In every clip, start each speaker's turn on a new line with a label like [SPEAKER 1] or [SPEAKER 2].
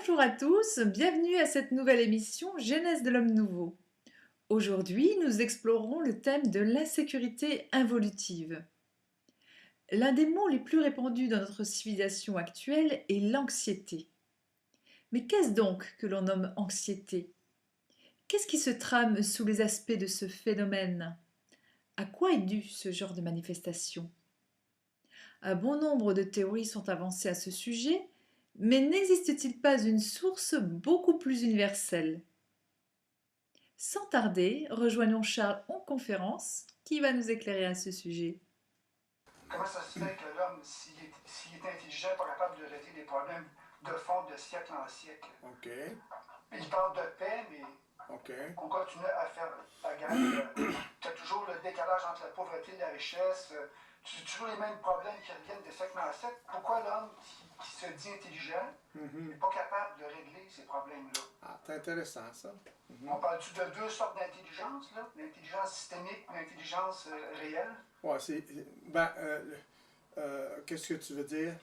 [SPEAKER 1] Bonjour à tous, bienvenue à cette nouvelle émission Genèse de l'homme nouveau. Aujourd'hui, nous explorerons le thème de l'insécurité involutive. L'un des mots les plus répandus dans notre civilisation actuelle est l'anxiété. Mais qu'est-ce donc que l'on nomme anxiété? Qu'est-ce qui se trame sous les aspects de ce phénomène? À quoi est dû ce genre de manifestation? Un bon nombre de théories sont avancées à ce sujet, mais n'existe-t-il pas une source beaucoup plus universelle? Sans tarder, rejoignons Charles en conférence qui va nous éclairer à ce sujet.
[SPEAKER 2] Comment ça se fait que l'homme, s'il est intelligent, n'est pas capable de régler des problèmes de fond de siècle en siècle?
[SPEAKER 3] OK.
[SPEAKER 2] Il parle de paix, mais
[SPEAKER 3] OK.
[SPEAKER 2] on continue à faire la guerre. Tu as toujours le décalage entre la pauvreté et la richesse. Tu as toujours les mêmes problèmes qui reviennent de siècle en siècle. Pourquoi l'homme qui se dit intelligent n'est pas capable de régler ces problèmes-là?
[SPEAKER 3] Ah, c'est intéressant, ça.
[SPEAKER 2] On parle-tu de deux sortes d'intelligence, là? L'intelligence systémique et l'intelligence réelle?
[SPEAKER 3] Ouais, c'est. Ben, qu'est-ce que tu veux dire?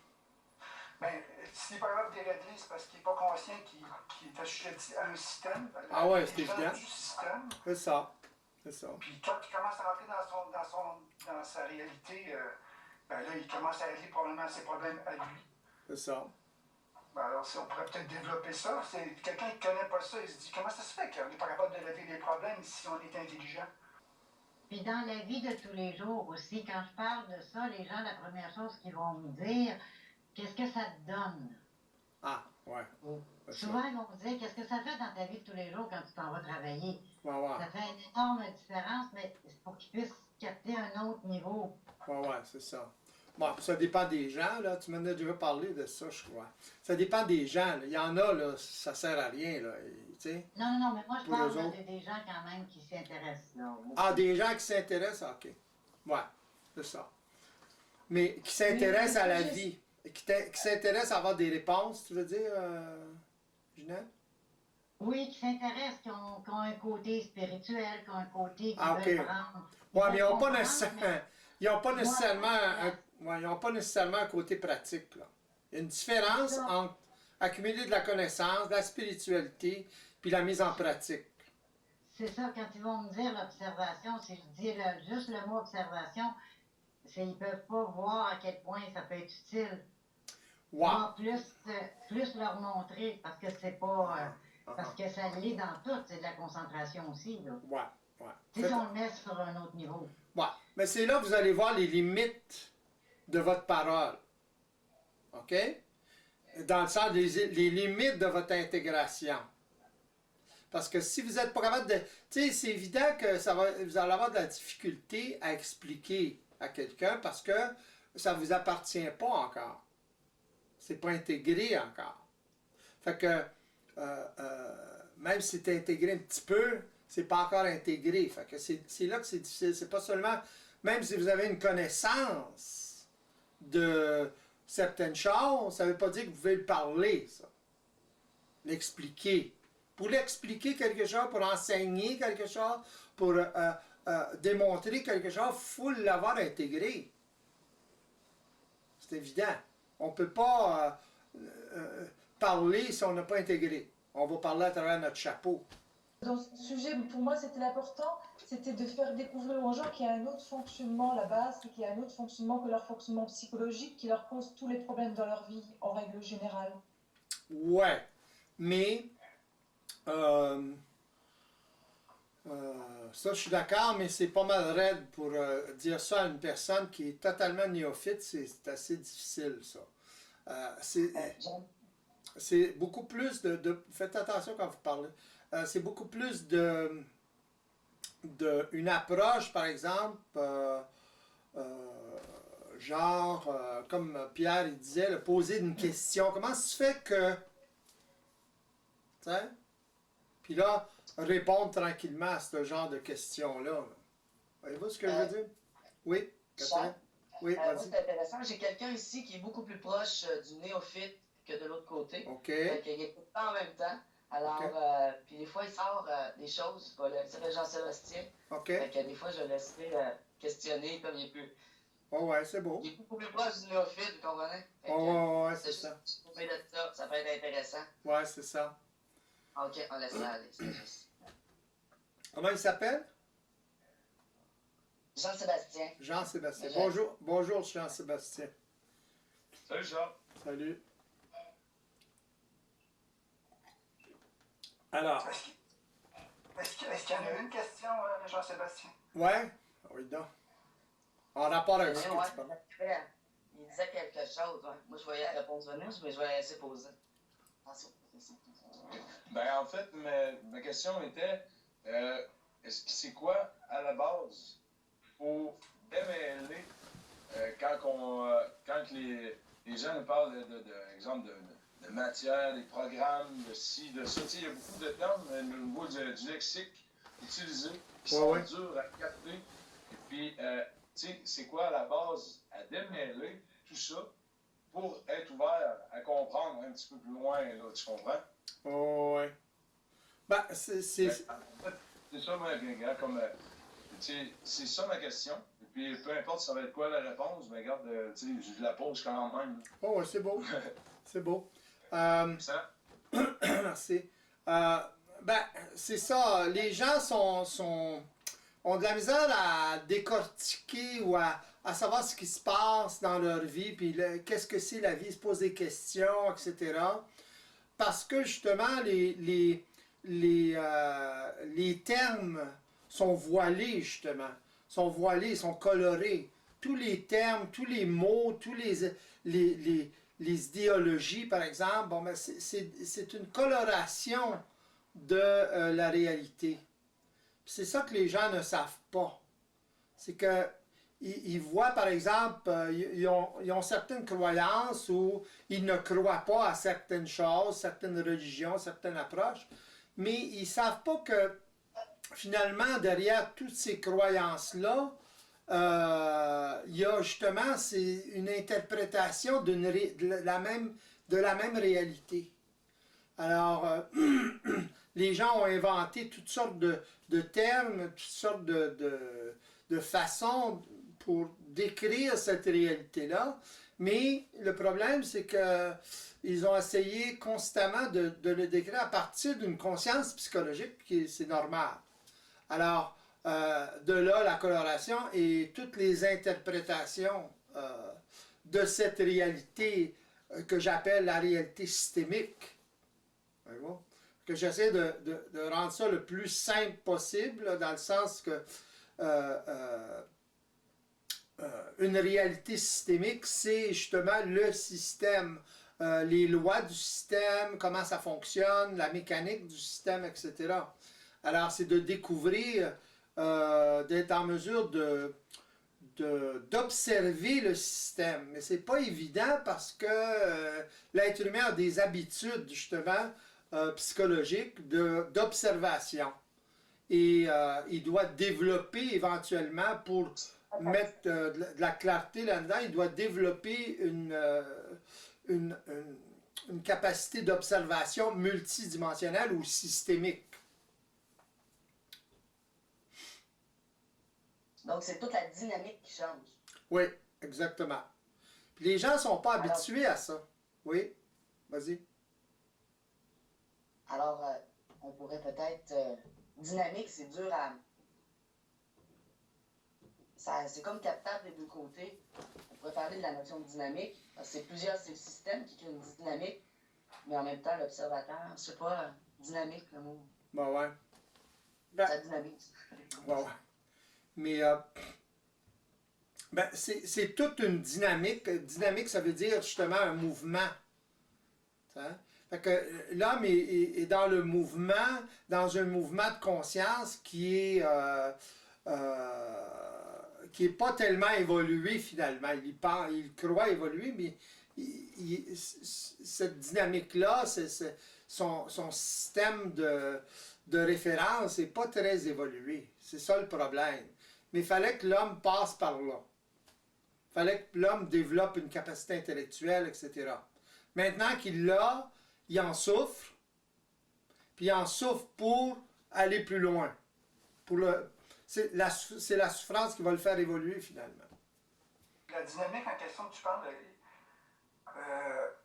[SPEAKER 2] Ben, s'il n'est pas capable de les régler, c'est parce qu'il n'est pas conscient qu'il est assujetti à un système.
[SPEAKER 3] Ah ouais, c'est
[SPEAKER 2] L'intelligence
[SPEAKER 3] évident.
[SPEAKER 2] du système.
[SPEAKER 3] C'est ça. C'est ça.
[SPEAKER 2] Puis quand il commence à rentrer dans sa réalité, ben là, il commence à régler probablement ses problèmes à lui.
[SPEAKER 3] C'est ça.
[SPEAKER 2] Ben alors, on pourrait peut-être développer ça. C'est quelqu'un qui ne connaît pas ça, il se dit comment ça se fait qu'on n'est pas capable de régler les problèmes si on est intelligent?
[SPEAKER 4] Puis dans la vie de tous les jours aussi, quand je parle de ça, les gens, la première chose qu'ils vont me dire, qu'est-ce que ça te donne?
[SPEAKER 3] Ah, ouais. C'est ça.
[SPEAKER 4] Souvent, ils vont me dire, qu'est-ce que ça fait dans ta vie de tous les jours quand tu t'en vas travailler?
[SPEAKER 3] Ouais, ouais.
[SPEAKER 4] Ça fait une énorme différence, mais c'est pour qu'ils puissent capter un autre niveau.
[SPEAKER 3] Ouais, ouais, c'est ça. Bon, ça dépend des gens, là. Tu m'en as déjà parlé de ça, je crois. Ça dépend des gens, là. Il y en a, là, ça sert à rien, là. Tu sais.
[SPEAKER 4] Non, mais moi, je
[SPEAKER 3] Pour
[SPEAKER 4] parle
[SPEAKER 3] eux autres.
[SPEAKER 4] des gens quand même qui s'intéressent, là.
[SPEAKER 3] Ah, des gens qui s'intéressent, ok. Ouais, c'est ça. Mais qui s'intéressent à la vie. Qui s'intéressent à avoir des réponses, tu veux dire, Ginette?
[SPEAKER 4] Oui, qui s'intéressent, qui ont un côté spirituel, qui ont un côté qui
[SPEAKER 3] Ah,
[SPEAKER 4] veulent
[SPEAKER 3] ok.
[SPEAKER 4] prendre.
[SPEAKER 3] Ouais, mais ils n'ont pas
[SPEAKER 4] comprendre,
[SPEAKER 3] nécessairement.
[SPEAKER 4] mais
[SPEAKER 3] Ils n'ont pas nécessairement,
[SPEAKER 4] moi,
[SPEAKER 3] ils ont pas nécessairement un côté pratique, là. Il y a une différence
[SPEAKER 4] ça.
[SPEAKER 3] entre accumuler de la connaissance, de la spiritualité, puis la mise en pratique.
[SPEAKER 4] C'est ça, quand ils vont me dire l'observation, si je dis juste le mot observation, ils ne peuvent pas voir à quel point ça peut être utile.
[SPEAKER 3] Ouais.
[SPEAKER 4] On va plus leur montrer parce que c'est pas. Parce que ça l'est dans tout, c'est de la concentration aussi. Là.
[SPEAKER 3] Ouais.
[SPEAKER 4] Tu sais, si on le met sur un autre niveau.
[SPEAKER 3] Ouais. Mais c'est là que vous allez voir les limites de votre parole. OK? Dans le sens des les limites de votre intégration. Parce que si vous n'êtes pas capable de... Tu sais, c'est évident que vous allez avoir de la difficulté à expliquer à quelqu'un parce que ça ne vous appartient pas encore. C'est pas intégré encore. Fait que, même si c'est intégré un petit peu, c'est pas encore intégré. Fait que c'est là que c'est difficile. C'est pas seulement... Même si vous avez une connaissance de certaines choses, ça ne veut pas dire que vous pouvez le parler, ça. L'expliquer. Pour l'expliquer quelque chose, pour enseigner quelque chose, pour démontrer quelque chose, il faut l'avoir intégré. C'est évident. On ne peut pas parler si on n'a pas intégré. On va parler à travers notre chapeau.
[SPEAKER 5] Dans ce sujet, pour moi, c'était l'important, c'était de faire découvrir aux gens qu'il y a un autre fonctionnement là-bas, c'est qu'il y a un autre fonctionnement que leur fonctionnement psychologique qui leur cause tous les problèmes dans leur vie, en règle générale.
[SPEAKER 3] Ouais, mais ça, je suis d'accord, mais c'est pas mal raide pour dire ça à une personne qui est totalement néophyte, c'est assez difficile, ça. C'est beaucoup plus faites attention quand vous parlez. C'est beaucoup plus une approche, par exemple, comme Pierre il disait, poser une question. Comment se fait que... Tu sais? Puis là, répondre tranquillement à ce genre de questions-là. Voyez-vous ce que je veux dire? Oui, Catherine? Oui,
[SPEAKER 6] moi,
[SPEAKER 3] vas-y.
[SPEAKER 6] c'est intéressant. J'ai quelqu'un ici qui est beaucoup plus proche du néophyte que de l'autre côté.
[SPEAKER 3] OK.
[SPEAKER 6] Il écoute pas en même temps. Alors, puis des fois, il sort des choses. Il s'appelle Jean-Sébastien.
[SPEAKER 3] OK.
[SPEAKER 6] Fait que des fois, je le laisserai questionner comme il est plus.
[SPEAKER 3] Oh, ouais, c'est beau.
[SPEAKER 6] Il est beaucoup plus proche du néophyte, vous comprenez? Fait que,
[SPEAKER 3] Oh, ouais,
[SPEAKER 6] c'est
[SPEAKER 3] c'est ça.
[SPEAKER 6] juste trouver de ça, ça peut être intéressant.
[SPEAKER 3] Ouais, c'est ça.
[SPEAKER 6] Ok, on laisse ça aller, c'est juste.
[SPEAKER 3] Comment il s'appelle?
[SPEAKER 6] Jean-Sébastien.
[SPEAKER 3] Jean-Sébastien.
[SPEAKER 6] Jean.
[SPEAKER 3] Bonjour, bonjour Jean-Sébastien.
[SPEAKER 7] Salut Charles.
[SPEAKER 3] Salut. Alors,
[SPEAKER 2] Est-ce qu'il y en a une question, Jean-Sébastien?
[SPEAKER 3] ouais? Oui, donc. En rapport avec ce que
[SPEAKER 6] Ouais,
[SPEAKER 3] tu parles.
[SPEAKER 6] il disait quelque chose, ouais. Moi, je voyais la réponse venir, mais je vais la laisser poser. Attention.
[SPEAKER 7] Ben, en fait, ma question était c'est quoi, à la base, pour démêler quand les gens nous parlent exemple de matière, des programmes, de ci, de ça. Tu sais, il y a beaucoup de termes au niveau du lexique utilisé qui sont durs à capter. Et puis, tu sais, c'est quoi à la base à démêler tout ça pour être ouvert à comprendre un petit peu plus loin, là, tu comprends?
[SPEAKER 3] Oh, ouais. Ben, c'est.
[SPEAKER 7] En fait, c'est ça, moi, regarde, comme. Tu sais, c'est ça ma question. Et puis, peu importe ça va être quoi la réponse, mais regarde, tu sais, je la pose quand même.
[SPEAKER 3] Oh, ouais, c'est beau. C'est beau.
[SPEAKER 7] Ça?
[SPEAKER 3] Merci. Ben, c'est ça. Les gens ont de la misère à décortiquer ou à savoir ce qui se passe dans leur vie, puis qu'est-ce que c'est la vie, se poser des questions, etc. Parce que justement, les termes sont voilés, justement. Sont voilés, sont colorés. Tous les termes, tous les mots, tous les idéologies, par exemple, bon, ben c'est une coloration de la réalité. C'est ça que les gens ne savent pas. C'est que ils voient, par exemple, ils ont certaines croyances où ils ne croient pas à certaines choses, certaines religions, certaines approches, mais ils ne savent pas que finalement, derrière toutes ces croyances-là, il y a justement une interprétation de la même réalité. Alors, les gens ont inventé toutes sortes de termes, toutes sortes de façons pour décrire cette réalité-là, mais le problème, c'est qu'ils ont essayé constamment de le décrire à partir d'une conscience psychologique, qui c'est normal. Alors, de là, la coloration et toutes les interprétations de cette réalité que j'appelle la réalité systémique. Que j'essaie de rendre ça le plus simple possible, dans le sens que une réalité systémique, c'est justement le système, les lois du système, comment ça fonctionne, la mécanique du système, etc. Alors, c'est de découvrir, d'être en mesure d'observer le système. Mais c'est pas évident parce que l'être humain a des habitudes, justement, psychologiques d'observation. Et il doit développer éventuellement, pour mettre de la clarté là-dedans, il doit développer une capacité d'observation multidimensionnelle ou systémique.
[SPEAKER 6] Donc, c'est toute la dynamique qui change.
[SPEAKER 3] Oui, exactement. Puis les gens ne sont pas habitués à ça. Oui, vas-y.
[SPEAKER 6] Alors, on pourrait peut-être... dynamique, c'est dur à... C'est comme captable des deux côtés. On pourrait parler de la notion de dynamique. C'est le système qui crée une dynamique, mais en même temps, l'observateur, c'est pas dynamique, le mot.
[SPEAKER 3] Ben ouais.
[SPEAKER 6] Ça dynamise.
[SPEAKER 3] Ben ouais. Mais ben, c'est toute une dynamique. Dynamique, ça veut dire justement un mouvement. Hein? Fait que l'homme est dans le mouvement, dans un mouvement de conscience qui est pas tellement évolué finalement. Il croit évoluer, mais cette dynamique-là, son système de référence n'est pas très évolué. C'est ça le problème. Mais il fallait que l'homme passe par là. Il fallait que l'homme développe une capacité intellectuelle, etc. Maintenant qu'il l'a, il en souffre, puis il en souffre pour aller plus loin. C'est la souffrance qui va le faire évoluer finalement.
[SPEAKER 2] la dynamique en question que tu parles,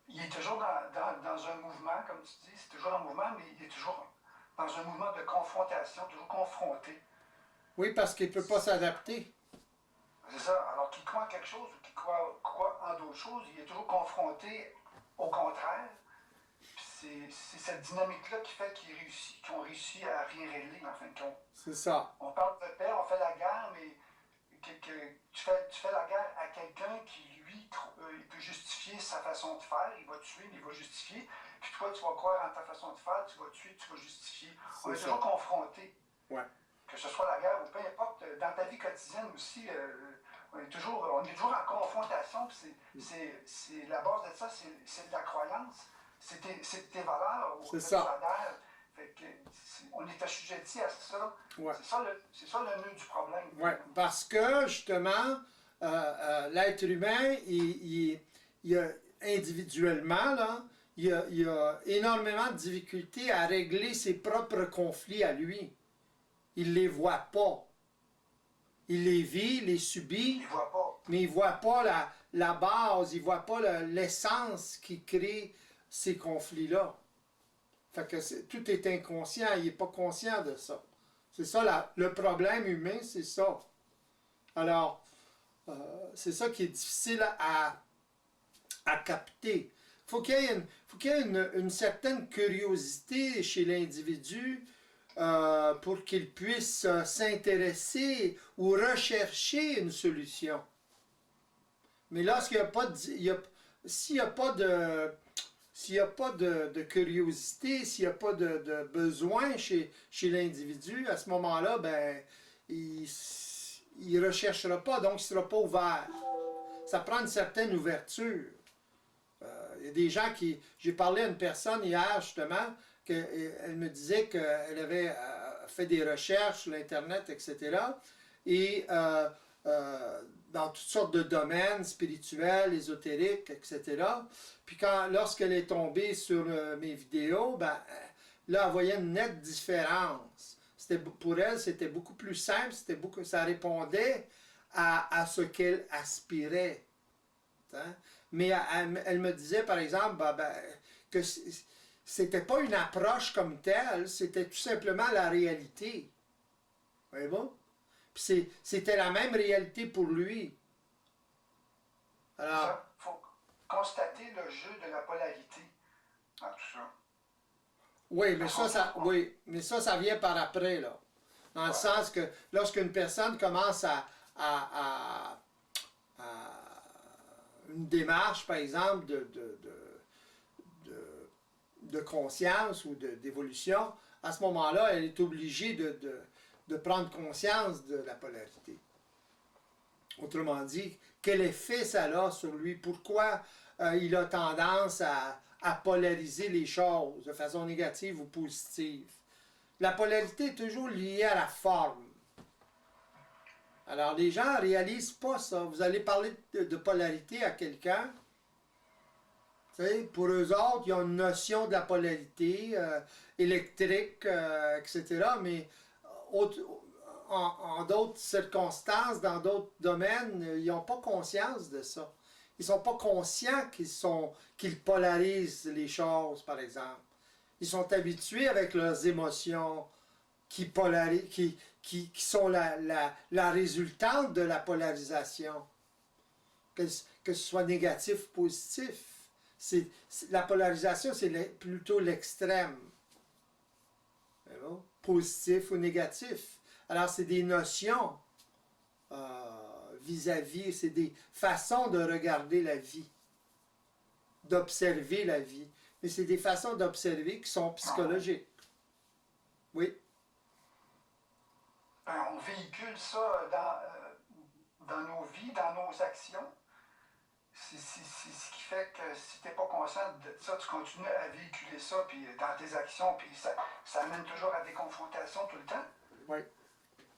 [SPEAKER 2] il est toujours dans un mouvement, comme tu dis, c'est toujours un mouvement, mais il est toujours dans un mouvement de confrontation, toujours confronté.
[SPEAKER 3] Oui, parce qu'il ne peut pas s'adapter.
[SPEAKER 2] C'est ça. Alors qu'il croit en quelque chose ou qu'il croit en d'autres choses, il est toujours confronté au contraire. C'est cette dynamique-là qui fait qu'ils ont réussi à rien régler, en fin de compte.
[SPEAKER 3] C'est ça.
[SPEAKER 2] On parle de paix, on fait la guerre, mais tu fais la guerre à quelqu'un qui, lui, il peut justifier sa façon de faire, il va tuer, mais il va justifier. Puis toi, tu vas croire en ta façon de faire, tu vas tuer, tu vas justifier. On est toujours confrontés.
[SPEAKER 3] Ouais.
[SPEAKER 2] Que ce soit la guerre ou peu importe, dans ta vie quotidienne aussi, on est toujours en confrontation. C'est la base de ça, c'est de la croyance, c'est tes valeurs,
[SPEAKER 3] c'est ça.
[SPEAKER 2] Fait que on est assujetti à ça.
[SPEAKER 3] Ouais.
[SPEAKER 2] C'est ça le nœud du problème.
[SPEAKER 3] Oui, parce que justement, l'être humain, il a individuellement, là, il a énormément de difficultés à régler ses propres conflits à lui. Il ne les voit pas. Il les vit, il les subit, mais il ne voit pas la base, il ne voit pas l'essence qui crée ces conflits-là. Fait que tout est inconscient, il n'est pas conscient de ça. C'est ça, le problème humain, c'est ça. Alors, c'est ça qui est difficile à capter. Faut qu'il y ait une certaine curiosité chez l'individu pour qu'il puisse s'intéresser ou rechercher une solution. Mais lorsqu'il n'y a pas s'il n'y a pas de curiosité, s'il n'y a pas de besoin chez l'individu, à ce moment-là, ben, il ne recherchera pas, donc il ne sera pas ouvert. Ça prend une certaine ouverture. Il y a des gens qui... J'ai parlé à une personne hier, justement, elle me disait qu'elle avait fait des recherches sur l'Internet, etc. Et dans toutes sortes de domaines spirituels, ésotériques, etc. Puis lorsqu'elle est tombée sur mes vidéos, ben, là, elle voyait une nette différence. Pour elle, c'était beaucoup plus simple, ça répondait à ce qu'elle aspirait. Hein? Mais elle me disait, par exemple, que c'était pas une approche comme telle, c'était tout simplement la réalité. Voyez-vous? Puis c'était la même réalité pour lui. Alors...
[SPEAKER 2] Il faut constater le jeu de la polarité dans tout ça.
[SPEAKER 3] Oui, mais ça vient par après, là. Dans le sens que lorsqu'une personne commence à une démarche, par exemple, de conscience ou d'évolution, à ce moment-là, elle est obligée de prendre conscience de la polarité. Autrement dit, quel effet ça a sur lui? Pourquoi il a tendance à polariser les choses de façon négative ou positive? La polarité est toujours liée à la forme. Alors, les gens ne réalisent pas ça. Vous allez parler de polarité à quelqu'un. Pour eux autres, il y a une notion de la polarité électrique, etc. Mais en d'autres circonstances, dans d'autres domaines, ils n'ont pas conscience de ça. Ils ne sont pas conscients qu'ils polarisent les choses, par exemple. Ils sont habitués avec leurs émotions qui sont la résultante de la polarisation. Que ce soit négatif ou positif. La polarisation, c'est plutôt l'extrême. Positif ou négatif. Alors, c'est des notions vis-à-vis, c'est des façons de regarder la vie, d'observer la vie. Mais c'est des façons d'observer qui sont psychologiques. Oui.
[SPEAKER 2] On véhicule ça dans nos vies, dans nos actions. C'est ce qui fait que si tu n'es pas conscient de ça, tu continues à véhiculer ça puis dans tes actions, puis ça amène toujours à des confrontations tout le temps.
[SPEAKER 3] Oui.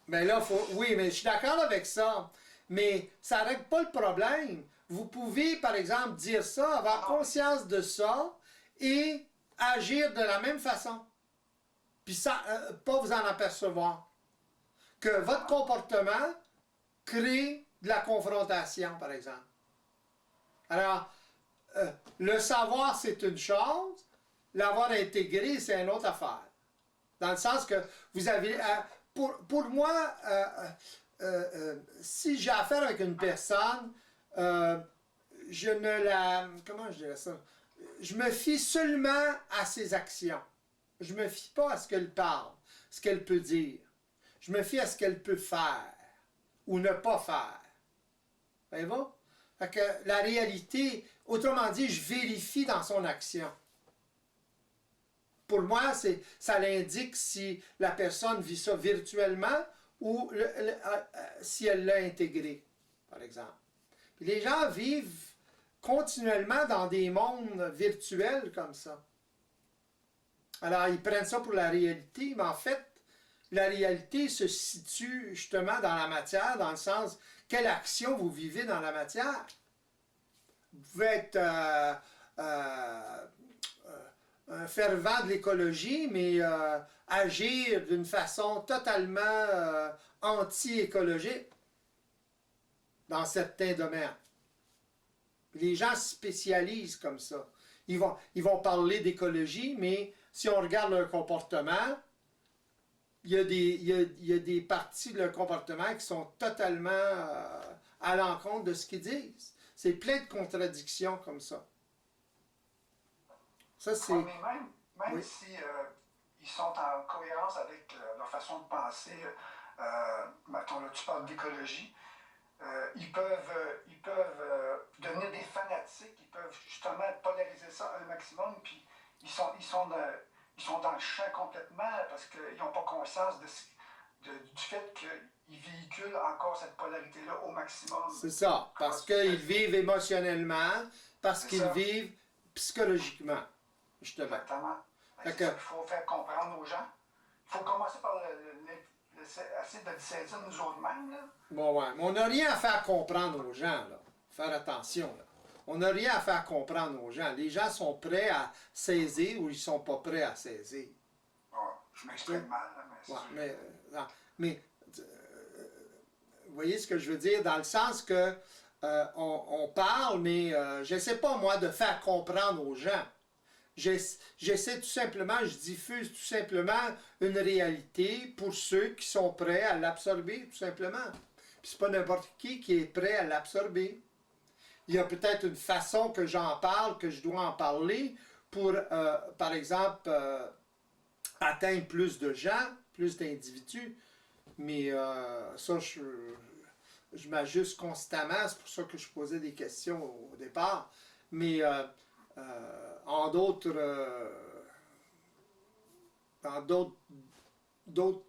[SPEAKER 3] Mais là, oui, mais je suis d'accord avec ça. Mais ça ne règle pas le problème. Vous pouvez, par exemple, dire ça, avoir conscience de ça et agir de la même façon. Puis ça, pas vous en apercevoir. Que votre comportement crée de la confrontation, par exemple. Alors, le savoir, c'est une chose, l'avoir intégré, c'est une autre affaire. Dans le sens que vous avez... pour moi, si j'ai affaire avec une personne, je ne la... Comment je dirais ça? Je me fie seulement à ses actions. Je ne me fie pas à ce qu'elle parle, ce qu'elle peut dire. Je me fie à ce qu'elle peut faire ou ne pas faire. Voyez-vous? Fait que la réalité, autrement dit, je vérifie dans son action. Pour moi, ça l'indique si la personne vit ça virtuellement ou si elle l'a intégré, par exemple. Puis les gens vivent continuellement dans des mondes virtuels comme ça. Alors, ils prennent ça pour la réalité, mais en fait, la réalité se situe justement dans la matière, dans le sens, quelle action vous vivez dans la matière. Vous pouvez être un fervent de l'écologie, mais agir d'une façon totalement anti-écologique dans certains domaines. Les gens se spécialisent comme ça. Ils vont parler d'écologie, mais si on regarde leur comportement, il y a des parties de leur comportement qui sont totalement à l'encontre de ce qu'ils disent. C'est plein de contradictions comme ça. Ça, c'est...
[SPEAKER 2] Ouais, mais même
[SPEAKER 3] oui.
[SPEAKER 2] si ils sont en cohérence avec leur façon de penser, mettons, là, tu parles d'écologie, ils peuvent devenir des fanatiques, ils peuvent justement polariser ça un maximum, puis ils sont dans le champ complètement parce qu'ils n'ont pas conscience du fait qu'ils véhiculent encore cette polarité-là au maximum.
[SPEAKER 3] C'est ça, parce qu'ils vivent émotionnellement, parce qu'ils vivent psychologiquement, justement.
[SPEAKER 2] Exactement. C'est ça qu'il faut faire comprendre aux gens. Il faut commencer par essayer de le saisir nous autres-mêmes.
[SPEAKER 3] Bon, ouais. Mais on n'a rien à faire comprendre aux gens, là. Faire attention, là. On n'a rien à faire comprendre aux gens. Les gens sont prêts à saisir ou ils ne sont pas prêts à saisir.
[SPEAKER 2] Bon, je m'exprime mal, là, mais...
[SPEAKER 3] Ouais, mais vous voyez ce que je veux dire? Dans le sens que on parle, mais je ne sais pas, moi, de faire comprendre aux gens. J'essaie tout simplement, je diffuse tout simplement une réalité pour ceux qui sont prêts à l'absorber, tout simplement. Puis c'est pas n'importe qui est prêt à l'absorber. Il y a peut-être une façon que j'en parle, que je dois en parler pour, par exemple, atteindre plus de gens, plus d'individus. Mais ça, je m'ajuste constamment. C'est pour ça que je posais des questions au départ. Mais en d'autres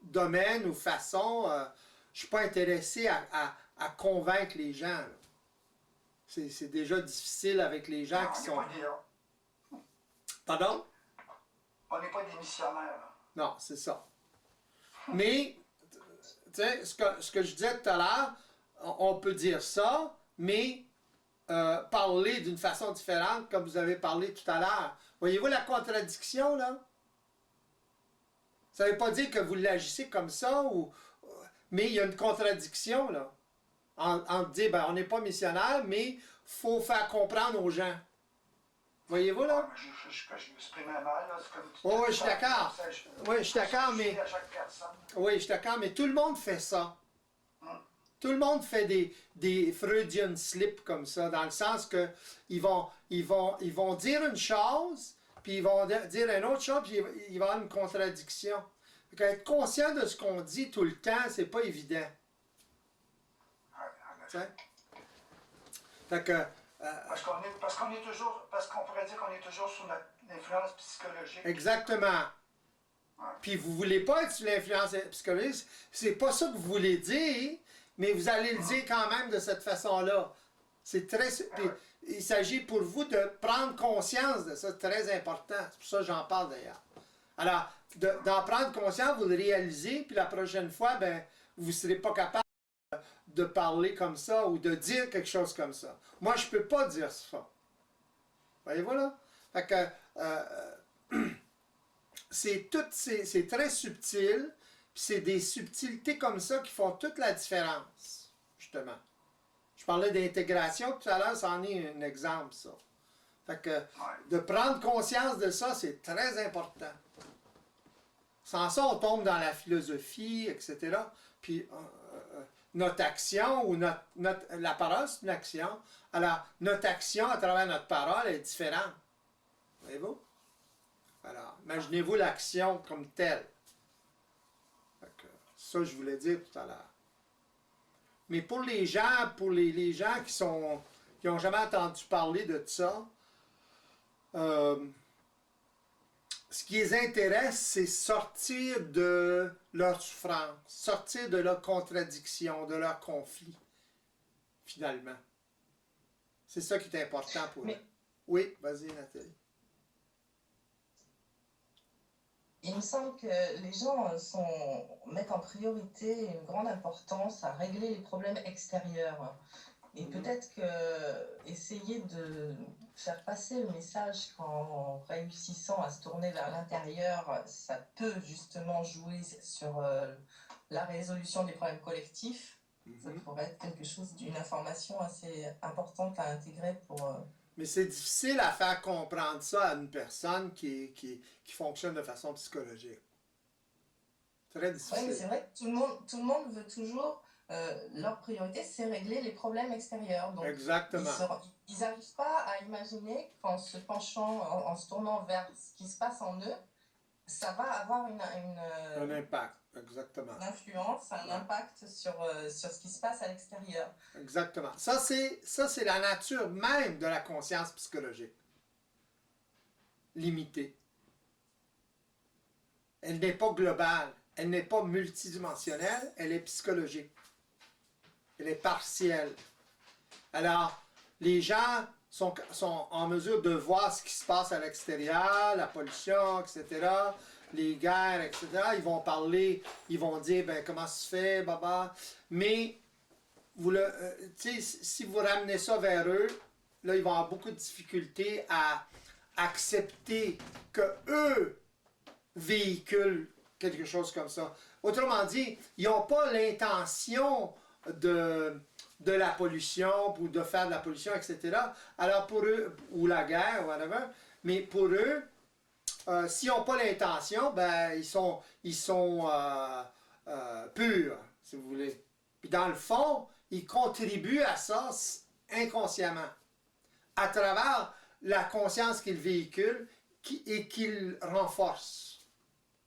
[SPEAKER 3] domaines ou façons, je ne suis pas intéressé à convaincre les gens. C'est déjà difficile avec les gens qui sont... Pardon?
[SPEAKER 2] On n'est pas des missionnaires. Là.
[SPEAKER 3] Non, c'est ça. Mais, tu sais, ce que je disais tout à l'heure, on peut dire ça, mais parler d'une façon différente, comme vous avez parlé tout à l'heure. Voyez-vous la contradiction, là? Ça ne veut pas dire que vous l'agissez comme ça, mais il y a une contradiction, là. En dire, ben, on n'est pas missionnaire, mais il faut faire comprendre aux gens. Voyez-vous, là?
[SPEAKER 2] Je m'exprime mal, là.
[SPEAKER 3] Oui, je suis d'accord. Oui, je suis d'accord, mais... Oui, je suis d'accord, mais tout le monde fait ça. Tout le monde fait des Freudian slips comme ça, dans le sens que ils vont dire une chose, puis ils vont dire une autre chose, puis il va y avoir une contradiction. Être conscient de ce qu'on dit tout le temps, c'est pas évident. Fait que,
[SPEAKER 2] parce qu'on pourrait dire qu'on est toujours sous l'influence psychologique.
[SPEAKER 3] Exactement.
[SPEAKER 2] Ouais.
[SPEAKER 3] Puis vous voulez pas être sous l'influence psychologique, c'est pas ça que vous voulez dire, mais vous allez le dire quand même de cette façon-là. C'est très... Il s'agit pour vous de prendre conscience de ça, c'est très important. C'est pour ça que j'en parle d'ailleurs. Alors, d'en prendre conscience, vous le réalisez, puis la prochaine fois, ben, vous ne serez pas capable de parler comme ça ou de dire quelque chose comme ça. Moi, je ne peux pas dire ça. Voyez-vous là? Fait que c'est très subtil, puis c'est des subtilités comme ça qui font toute la différence, justement. Je parlais d'intégration tout à l'heure, ça en est un exemple, ça. Fait que
[SPEAKER 2] Ouais.
[SPEAKER 3] de prendre conscience de ça, c'est très important. Sans ça, on tombe dans la philosophie, etc. Puis notre action ou la parole, c'est une action. Alors, notre action à travers notre parole est différente. Voyez-vous? Alors, imaginez-vous l'action comme telle. Fait que, ça, je voulais dire tout à l'heure. Mais pour les gens, les gens qui n'ont jamais entendu parler de ça, ce qui les intéresse, c'est sortir de leur souffrance, sortir de leur contradiction, de leur conflit, finalement. C'est ça qui est important pour eux. Oui, vas-y, Nathalie.
[SPEAKER 8] Il me semble que les gens mettent en priorité une grande importance à régler les problèmes extérieurs. Et peut-être que essayer de faire passer le message qu'en réussissant à se tourner vers l'intérieur, ça peut justement jouer sur la résolution des problèmes collectifs. Ça pourrait être quelque chose d'une information assez importante à intégrer pour...
[SPEAKER 3] Mais c'est difficile à faire comprendre ça à une personne qui fonctionne de façon psychologique. Très difficile.
[SPEAKER 8] Oui, mais c'est vrai que tout le monde veut toujours... leur priorité, c'est régler les problèmes extérieurs. Donc,
[SPEAKER 3] exactement.
[SPEAKER 8] Ils n'arrivent pas à imaginer qu'en se penchant, en se tournant vers ce qui se passe en eux, ça va avoir
[SPEAKER 3] un impact, exactement.
[SPEAKER 8] Une influence, un impact sur ce qui se passe à l'extérieur.
[SPEAKER 3] Exactement. Ça, c'est la nature même de la conscience psychologique. Limitée. Elle n'est pas globale. Elle n'est pas multidimensionnelle. Elle est psychologique. Elle est partielle. Alors, les gens sont en mesure de voir ce qui se passe à l'extérieur, la pollution, etc., les guerres, etc. Ils vont parler, ils vont dire, ben, comment ça se fait, baba. Mais, si vous ramenez ça vers eux, là, ils vont avoir beaucoup de difficultés à accepter que eux véhiculent quelque chose comme ça. Autrement dit, ils n'ont pas l'intention de la pollution, ou de faire de la pollution, etc. Alors pour eux, ou la guerre, whatever, mais pour eux, s'ils n'ont pas l'intention, ben ils sont purs, si vous voulez. Puis dans le fond, ils contribuent à ça inconsciemment, à travers la conscience qu'ils véhiculent et qu'ils renforcent.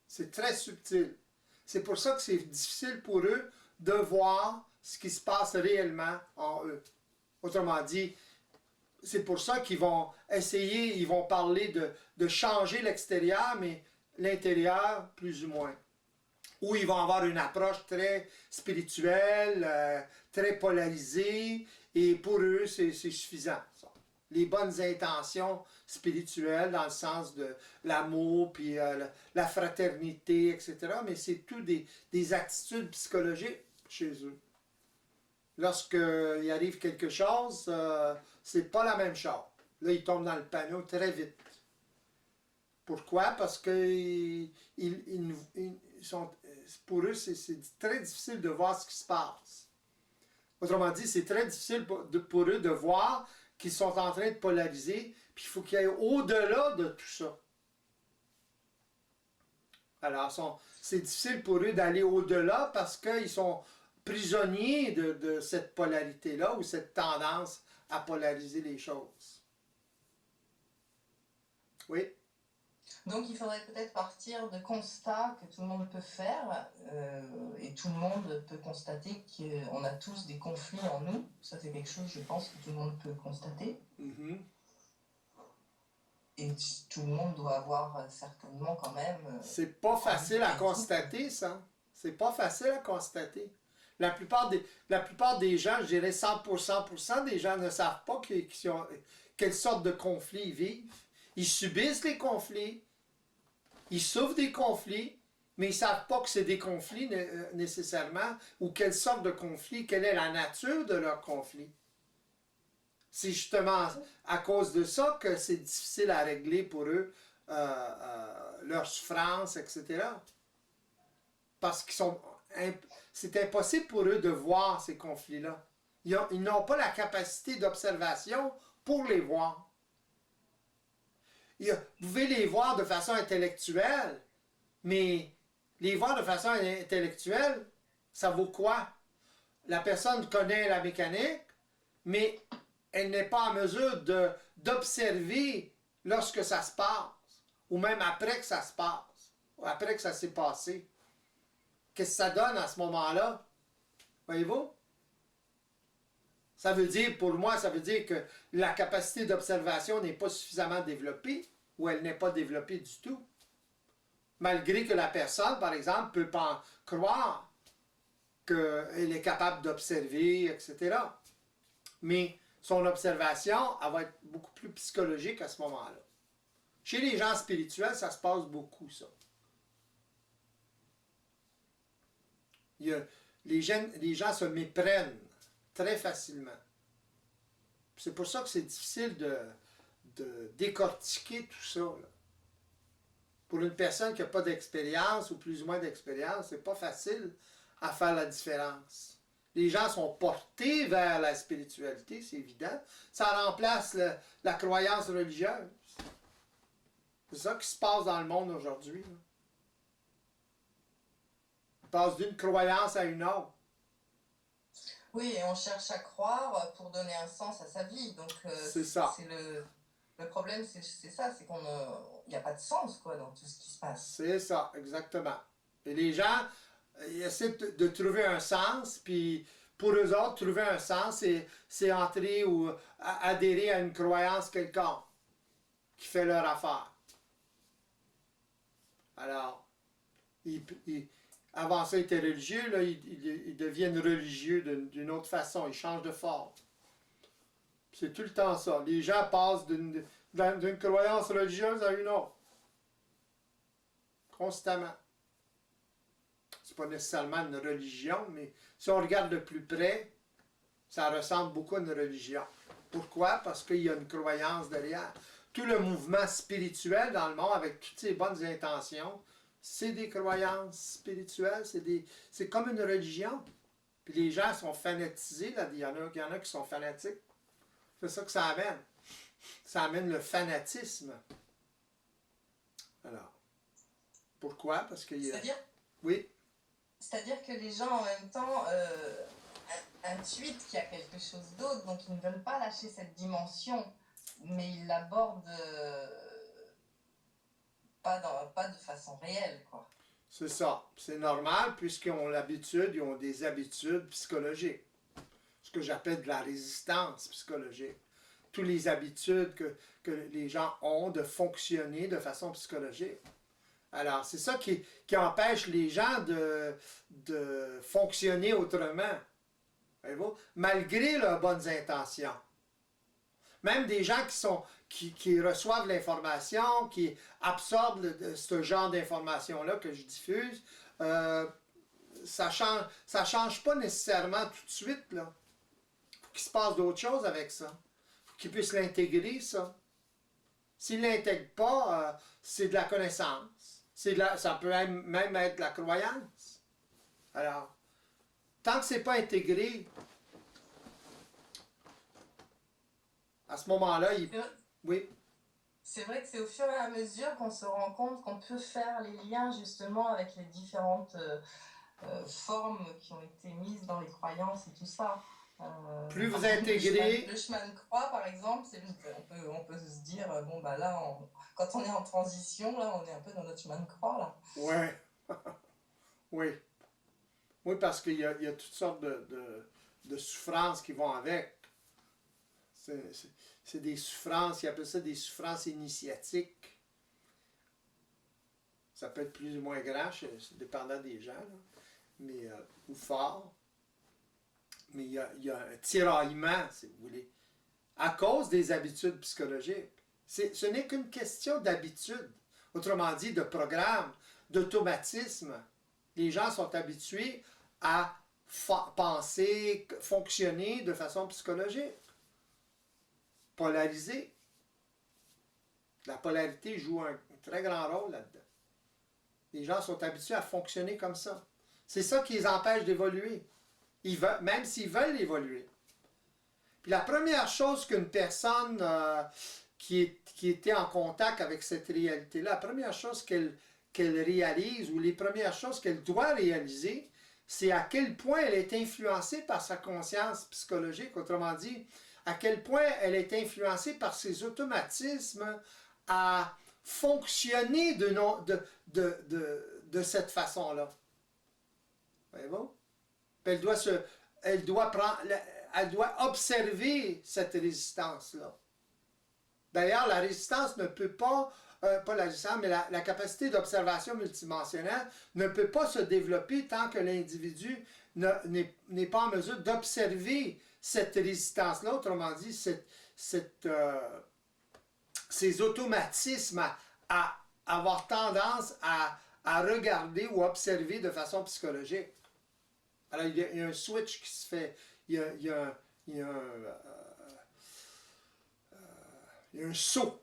[SPEAKER 3] C'est très subtil. C'est pour ça que c'est difficile pour eux de voir ce qui se passe réellement en eux. Autrement dit, c'est pour ça qu'ils vont essayer, ils vont parler de changer l'extérieur, mais l'intérieur, plus ou moins. Ou ils vont avoir une approche très spirituelle, très polarisée, et pour eux, c'est suffisant. Ça. Les bonnes intentions spirituelles, dans le sens de l'amour, puis la fraternité, etc., mais c'est tout des attitudes psychologiques chez eux. Lorsqu'il arrive quelque chose, c'est pas la même chose. Là, ils tombent dans le panneau très vite. Pourquoi? Parce que pour eux, c'est très difficile de voir ce qui se passe. Autrement dit, c'est très difficile pour eux de voir qu'ils sont en train de polariser, puis il faut qu'ils aillent au-delà de tout ça. Alors, c'est difficile pour eux d'aller au-delà parce qu'ils sont prisonniers de cette polarité-là ou cette tendance à polariser les choses. Oui?
[SPEAKER 8] Donc il faudrait peut-être partir de constats que tout le monde peut faire et tout le monde peut constater qu'on a tous des conflits en nous. Ça c'est quelque chose, je pense, que tout le monde peut constater.
[SPEAKER 3] Mm-hmm.
[SPEAKER 8] Et tout le monde doit avoir certainement quand même...
[SPEAKER 3] c'est pas facile à constater, ça. C'est pas facile à constater. La plupart des gens, je dirais 100% des gens ne savent pas quelle sorte de conflits ils vivent. Ils subissent les conflits, ils souffrent des conflits, mais ils ne savent pas que c'est des conflits nécessairement, ou quelle sorte de conflit, quelle est la nature de leur conflit. C'est justement à cause de ça que c'est difficile à régler pour eux, leur souffrance, etc. Parce qu'ils sont... C'est impossible pour eux de voir ces conflits-là. Ils n'ont pas la capacité d'observation pour les voir. Vous pouvez les voir de façon intellectuelle, mais les voir de façon intellectuelle, ça vaut quoi? La personne connaît la mécanique, mais elle n'est pas en mesure d'observer lorsque ça se passe, ou même après que ça se passe, ou après que ça s'est passé. Qu'est-ce que ça donne à ce moment-là? Voyez-vous? Ça veut dire, pour moi, ça veut dire que la capacité d'observation n'est pas suffisamment développée, ou elle n'est pas développée du tout. Malgré que la personne, par exemple, peut pas croire qu'elle est capable d'observer, etc. Mais son observation, elle va être beaucoup plus psychologique à ce moment-là. Chez les gens spirituels, ça se passe beaucoup, ça. Les gens se méprennent très facilement. C'est pour ça que c'est difficile de décortiquer tout ça, là. Pour une personne qui n'a pas d'expérience ou plus ou moins d'expérience, c'est pas facile à faire la différence. Les gens sont portés vers la spiritualité, c'est évident. Ça remplace la croyance religieuse. C'est ça qui se passe dans le monde aujourd'hui. On passe d'une croyance à une autre.
[SPEAKER 8] Oui, et on cherche à croire pour donner un sens à sa vie. Donc,
[SPEAKER 3] c'est ça.
[SPEAKER 8] Le problème, c'est ça, c'est qu'il n'y a pas de sens, quoi, dans tout ce qui se passe.
[SPEAKER 3] C'est ça, exactement. Et les gens, ils essaient de trouver un sens, puis pour eux autres, trouver un sens, c'est entrer ou adhérer à une croyance quelconque qui fait leur affaire. Alors, avant ça, ils étaient religieux, là, ils deviennent religieux d'une autre façon, ils changent de forme. C'est tout le temps ça. Les gens passent d'une croyance religieuse à une autre. Constamment. C'est pas nécessairement une religion, mais si on regarde de plus près, ça ressemble beaucoup à une religion. Pourquoi? Parce qu'il y a une croyance derrière. Tout le mouvement spirituel dans le monde, avec toutes ses bonnes intentions, c'est des croyances spirituelles, c'est comme une religion. Puis les gens sont fanatisés, là, il y en a qui sont fanatiques. C'est ça que ça amène. Ça amène le fanatisme. Alors, pourquoi? Parce qu'il y a...
[SPEAKER 8] C'est-à-dire?
[SPEAKER 3] Oui.
[SPEAKER 8] C'est-à-dire que les gens, en même temps, intuitent qu'il y a quelque chose d'autre, donc ils ne veulent pas lâcher cette dimension, mais ils l'abordent pas de façon réelle, quoi.
[SPEAKER 3] C'est ça. C'est normal, puisqu'ils ont l'habitude, ils ont des habitudes psychologiques. Ce que j'appelle de la résistance psychologique. Toutes les habitudes que les gens ont de fonctionner de façon psychologique. Alors, c'est ça qui empêche les gens de fonctionner autrement. Voyez-vous? Malgré leurs bonnes intentions. Même des gens qui reçoivent l'information, qui absorbent ce genre d'information-là que je diffuse, ça change pas nécessairement tout de suite, là. Faut qu'il se passe d'autres choses avec ça. Faut qu'ils puissent l'intégrer, ça. S'ils ne l'intègrent pas, c'est de la connaissance. Ça peut même être de la croyance. Alors, tant que c'est pas intégré, à ce moment-là, oui.
[SPEAKER 8] C'est vrai que c'est au fur et à mesure qu'on se rend compte qu'on peut faire les liens justement avec les différentes formes qui ont été mises dans les croyances et tout ça.
[SPEAKER 3] Plus vous intégrez...
[SPEAKER 8] Le chemin de croix, par exemple, on peut se dire, bon, bah là, quand on est en transition, là, on est un peu dans notre chemin de croix, là.
[SPEAKER 3] Ouais. Oui. Oui, parce qu'il y a toutes sortes de souffrances qui vont avec. C'est des souffrances, ils appellent ça des souffrances initiatiques. Ça peut être plus ou moins grand, c'est dépendant des gens, là, mais, ou fort. Mais il y a un tiraillement, si vous voulez, à cause des habitudes psychologiques. Ce n'est qu'une question d'habitude, autrement dit, de programme, d'automatisme. Les gens sont habitués à penser, fonctionner de façon psychologique. Polarisé. La polarité joue un très grand rôle là-dedans. Les gens sont habitués à fonctionner comme ça. C'est ça qui les empêche d'évoluer. Même s'ils veulent évoluer. Puis la première chose qu'une personne qui était en contact avec cette réalité-là, la première chose qu'elle réalise, ou les premières choses qu'elle doit réaliser, c'est à quel point elle est influencée par sa conscience psychologique, autrement dit, à quel point elle est influencée par ses automatismes à fonctionner de cette façon-là. Voyez-vous? Elle doit observer cette résistance-là. D'ailleurs, la résistance ne peut pas la résistance, mais la capacité d'observation multidimensionnelle ne peut pas se développer tant que l'individu n'est pas en mesure d'observer cette résistance-là, autrement dit, ces automatismes à avoir tendance à regarder ou observer de façon psychologique. Alors, il y a un switch qui se fait, il y a un saut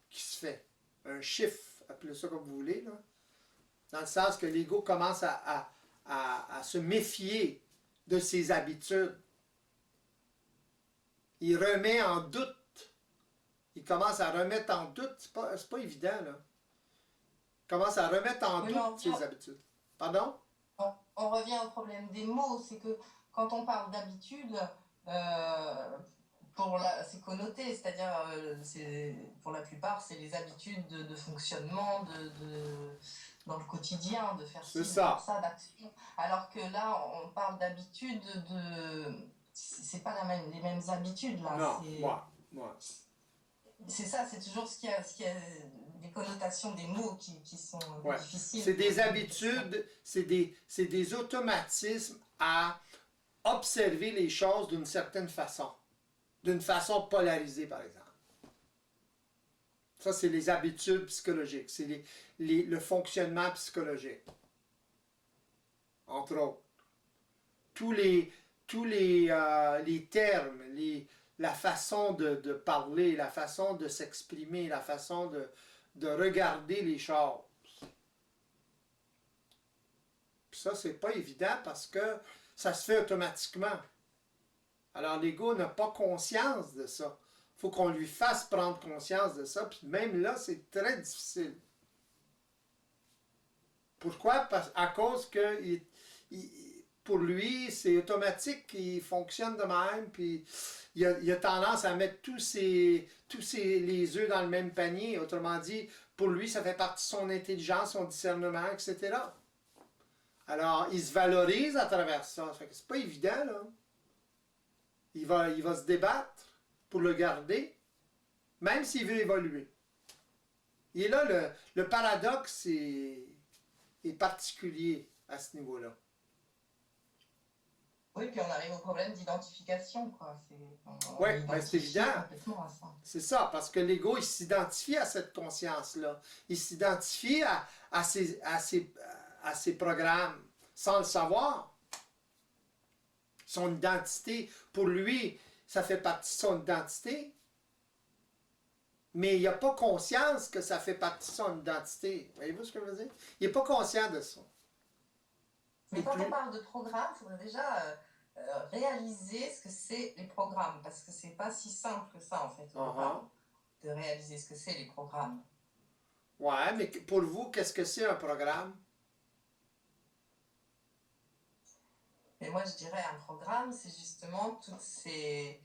[SPEAKER 3] qui se fait, un shift, appelez ça comme vous voulez, là, dans le sens que l'ego commence à se méfier de ses habitudes. Il remet en doute. Il commence à remettre en doute. C'est pas évident, là. Il commence à remettre en doute ses habitudes. Pardon?
[SPEAKER 8] On revient au problème des mots. C'est que quand on parle d'habitude, c'est connoté. C'est-à-dire, pour la plupart, c'est les habitudes de fonctionnement, dans le quotidien, de faire ci, de faire ça, d'action. Alors que là, on parle d'habitude c'est pas les mêmes habitudes, là.
[SPEAKER 3] Non, moi.
[SPEAKER 8] C'est ça, c'est toujours ce qui a des connotations des mots qui sont difficiles.
[SPEAKER 3] C'est des habitudes, c'est des automatismes à observer les choses d'une certaine façon polarisée, par exemple. Ça, c'est les habitudes psychologiques, c'est le fonctionnement psychologique. Entre autres. Tous les termes, la façon de parler, la façon de s'exprimer, la façon de regarder les choses. Puis ça, c'est pas évident parce que ça se fait automatiquement. Alors, l'ego n'a pas conscience de ça. Il faut qu'on lui fasse prendre conscience de ça, puis même là, c'est très difficile. Pourquoi? À cause que pour lui, c'est automatique, il fonctionne de même, puis il a tendance à mettre tous les œufs dans le même panier. Autrement dit, pour lui, ça fait partie de son intelligence, son discernement, etc. Alors, il se valorise à travers ça. C'est pas évident, là. Il va se débattre pour le garder, même s'il veut évoluer. Et là, le paradoxe est particulier à ce niveau-là.
[SPEAKER 8] Oui, puis on arrive au problème d'identification, quoi.
[SPEAKER 3] Oui, c'est évident. C'est ça, parce que l'ego, il s'identifie à cette conscience-là. Il s'identifie à ses programmes, sans le savoir. Son identité, pour lui, ça fait partie de son identité. Mais il n'a pas conscience que ça fait partie de son identité. Voyez-vous ce que je veux dire? Il n'est pas conscient de ça.
[SPEAKER 8] Mais quand on parle de programme, il faudrait déjà réaliser ce que c'est les programmes, parce que c'est pas si simple que ça, en fait, de réaliser ce que c'est les programmes.
[SPEAKER 3] Ouais, mais pour vous, qu'est-ce que c'est un programme?
[SPEAKER 8] Mais moi, je dirais un programme, c'est justement toutes ces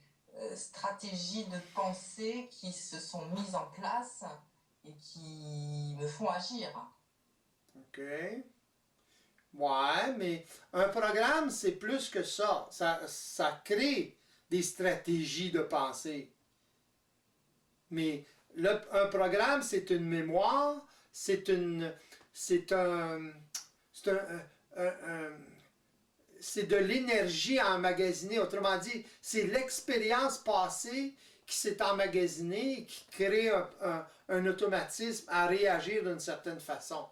[SPEAKER 8] stratégies de pensée qui se sont mises en place et qui me font agir.
[SPEAKER 3] OK. Ouais, mais un programme, c'est plus que ça. Ça crée des stratégies de pensée. Mais un programme, c'est une mémoire, c'est de l'énergie à emmagasiner. Autrement dit, c'est l'expérience passée qui s'est emmagasinée et qui crée un automatisme à réagir d'une certaine façon.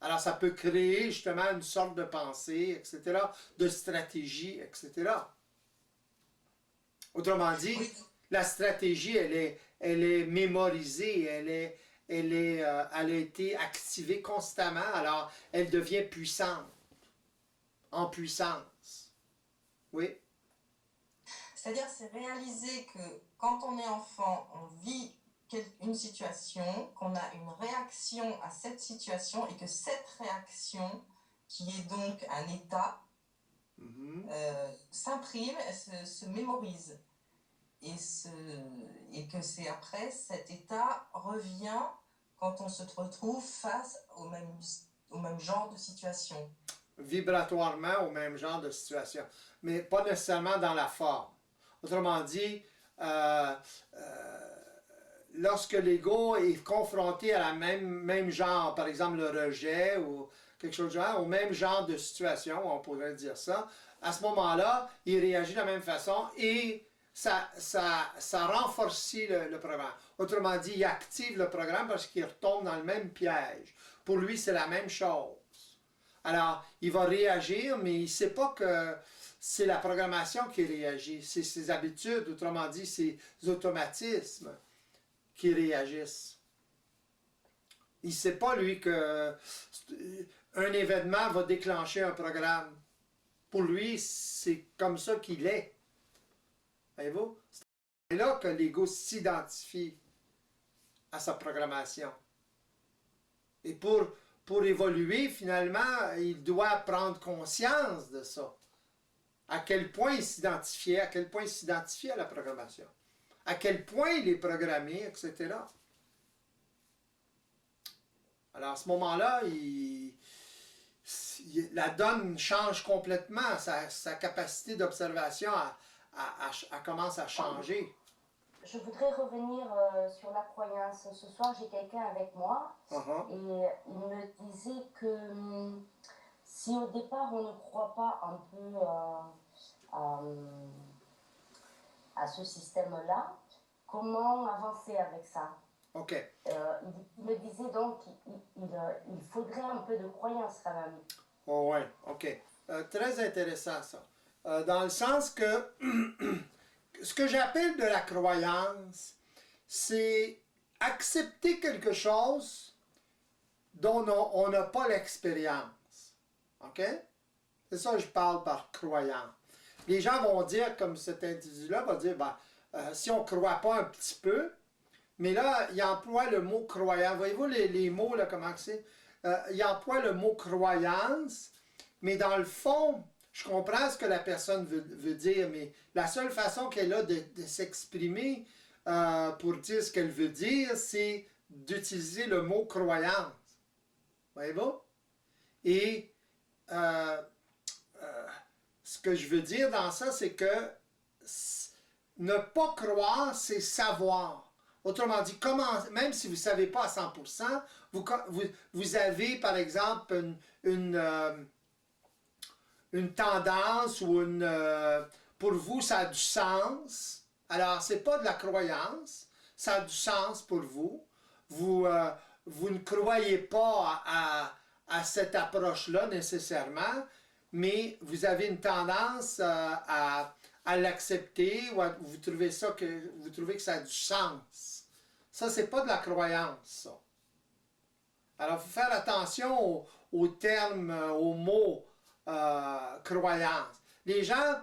[SPEAKER 3] Alors, ça peut créer justement une sorte de pensée, etc., de stratégie, etc. Autrement dit, la stratégie, elle est mémorisée, elle a été activée constamment, alors elle devient puissante, en puissance. Oui?
[SPEAKER 8] C'est-à-dire, c'est réaliser que quand on est enfant, on vit une situation, qu'on a une réaction à cette situation et que cette réaction, qui est donc un état, s'imprime, se mémorise. Et que c'est après, cet état revient quand on se retrouve face au même genre de situation.
[SPEAKER 3] Vibratoirement au même genre de situation, mais pas nécessairement dans la forme. Autrement dit, lorsque l'ego est confronté à la même genre, par exemple le rejet ou quelque chose de genre, au même genre de situation, on pourrait dire ça, à ce moment-là, il réagit de la même façon et ça renforce le programme. Autrement dit, il active le programme parce qu'il retombe dans le même piège. Pour lui, c'est la même chose. Alors, il va réagir, mais il ne sait pas que c'est la programmation qui réagit. C'est ses habitudes, autrement dit, ses automatismes qui réagissent. Il ne sait pas, lui, qu'un événement va déclencher un programme. Pour lui, c'est comme ça qu'il est. Voyez-vous? C'est là que l'ego s'identifie à sa programmation. Et pour évoluer, finalement, il doit prendre conscience de ça. À quel point il s'identifie, à quel point il s'identifie à la programmation. À quel point il est programmé, etc. Alors, à ce moment-là, la donne change complètement. Sa capacité d'observation commence à changer.
[SPEAKER 9] Je voudrais revenir sur la croyance. Ce soir, j'ai quelqu'un avec moi et il me disait que si au départ on ne croit pas un peu à ce système-là, comment avancer avec ça?
[SPEAKER 3] OK.
[SPEAKER 9] Il me disait donc qu'il faudrait un peu de croyance quand même.
[SPEAKER 3] Oh, ouais, OK. Très intéressant ça. Dans le sens que ce que j'appelle de la croyance, c'est accepter quelque chose dont on n'a pas l'expérience. OK? C'est ça que je parle par croyance. Les gens vont dire, comme cet individu-là va dire, si on ne croit pas un petit peu, mais là, il emploie le mot croyance. Voyez-vous les mots, là, comment c'est? Il emploie le mot croyance, mais dans le fond, je comprends ce que la personne veut dire, mais la seule façon qu'elle a de s'exprimer pour dire ce qu'elle veut dire, c'est d'utiliser le mot croyance. Voyez-vous? Et ce que je veux dire dans ça, c'est que ne pas croire, c'est savoir. Autrement dit, même si vous ne savez pas à 100%, vous avez, par exemple, une tendance ou pour vous, ça a du sens. Alors, ce n'est pas de la croyance, ça a du sens pour vous. Vous ne croyez pas à cette approche-là nécessairement, mais vous avez une tendance à l'accepter ou vous trouvez que ça a du sens. Ça, c'est pas de la croyance, ça. Alors, il faut faire attention aux termes, aux mots croyance. Les gens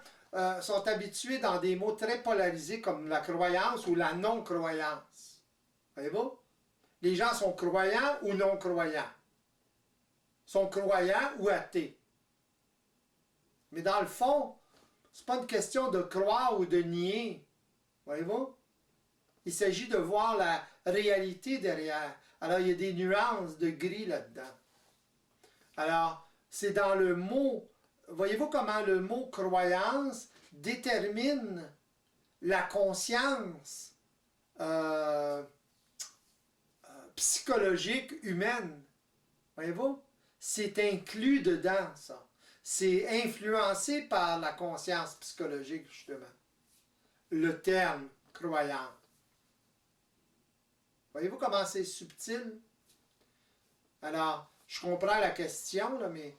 [SPEAKER 3] sont habitués dans des mots très polarisés comme la croyance ou la non-croyance. Voyez-vous? Les gens sont croyants ou non-croyants. Sont croyants ou athées. Mais dans le fond, c'est pas une question de croire ou de nier. Voyez-vous? Il s'agit de voir la réalité derrière. Alors, il y a des nuances de gris là-dedans. Alors, c'est dans le mot. Voyez-vous comment le mot croyance détermine la conscience psychologique humaine. Voyez-vous? C'est inclus dedans, ça. C'est influencé par la conscience psychologique, justement. Le terme croyance. Voyez-vous comment c'est subtil? Alors, je comprends la question, là, mais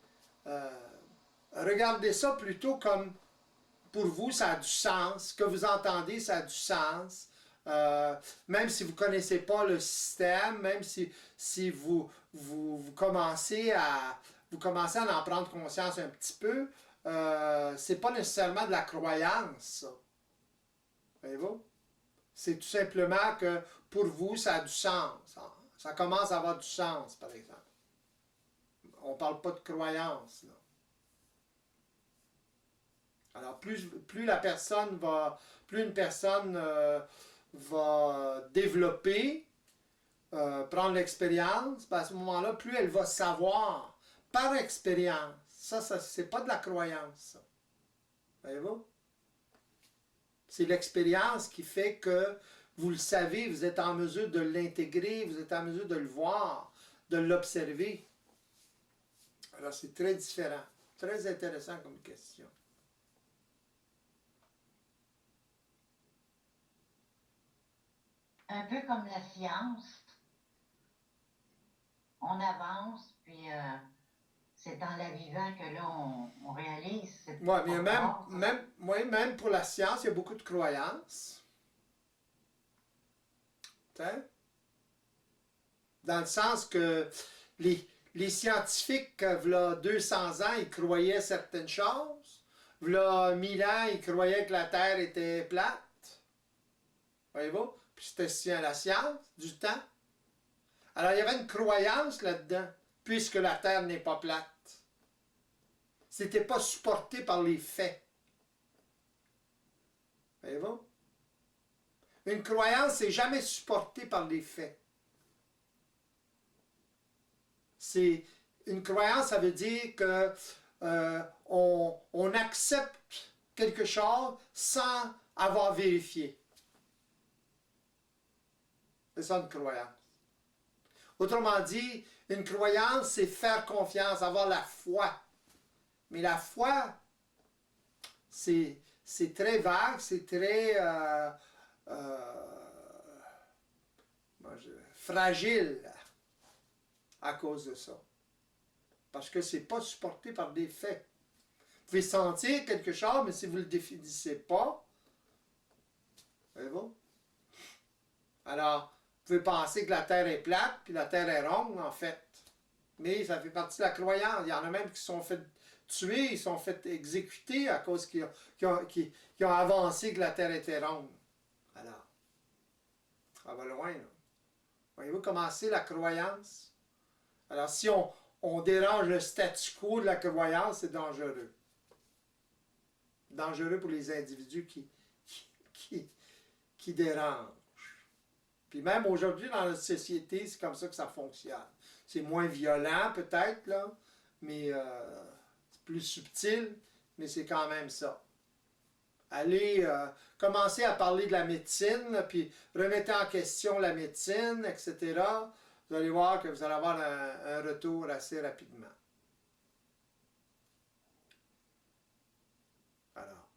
[SPEAKER 3] regardez ça plutôt comme, pour vous, ça a du sens. Ce que vous entendez, ça a du sens. Même si vous ne connaissez pas le système, même si vous commencez à en prendre conscience un petit peu, c'est pas nécessairement de la croyance, ça. Voyez-vous? C'est tout simplement que pour vous, ça a du sens. Ça commence à avoir du sens, par exemple. On ne parle pas de croyance, là. Alors, plus la personne va, plus une personne va développer, prendre l'expérience, ben à ce moment-là, plus elle va savoir par expérience. Ça c'est pas de la croyance, ça. Voyez-vous? C'est l'expérience qui fait que vous le savez, vous êtes en mesure de l'intégrer, vous êtes en mesure de le voir, de l'observer. Alors, c'est très différent. Très intéressant comme question.
[SPEAKER 4] Un peu comme la science, on avance, puis c'est en la vivant que là, on réalise.
[SPEAKER 3] Oui, mais même pour la science, il y a beaucoup de croyances. T'sais? Dans le sens que les scientifiques, v'là 200 ans, ils croyaient certaines choses. V'là 1000 ans, ils croyaient que la Terre était plate. Voyez-vous? Puis c'était la science du temps. Alors, il y avait une croyance là-dedans, puisque la Terre n'est pas plate. C'était pas supporté par les faits. Voyez-vous? Une croyance, c'est jamais supporté par les faits. Une croyance, ça veut dire que on accepte quelque chose sans avoir vérifié. C'est ça une croyance. Autrement dit, une croyance, c'est faire confiance, avoir la foi. Mais la foi, c'est très vague, c'est très fragile à cause de ça. Parce que ce n'est pas supporté par des faits. Vous pouvez sentir quelque chose, mais si vous ne le définissez pas, voyez-vous? Alors, vous pouvez penser que la Terre est plate, puis la Terre est ronde, en fait. Mais ça fait partie de la croyance. Il y en a même qui se sont fait tuer, ils se sont fait exécuter à cause qu'ils ont avancé que la Terre était ronde. Alors, ça va loin, là. Voyez-vous comment c'est la croyance? Alors, si on dérange le statu quo de la croyance, c'est dangereux. Dangereux pour les individus qui dérangent. Puis même aujourd'hui, dans notre société, c'est comme ça que ça fonctionne. C'est moins violent, peut-être, là, mais c'est plus subtil, mais c'est quand même ça. Allez commencer à parler de la médecine, puis remettez en question la médecine, etc. Vous allez voir que vous allez avoir un retour assez rapidement. Alors,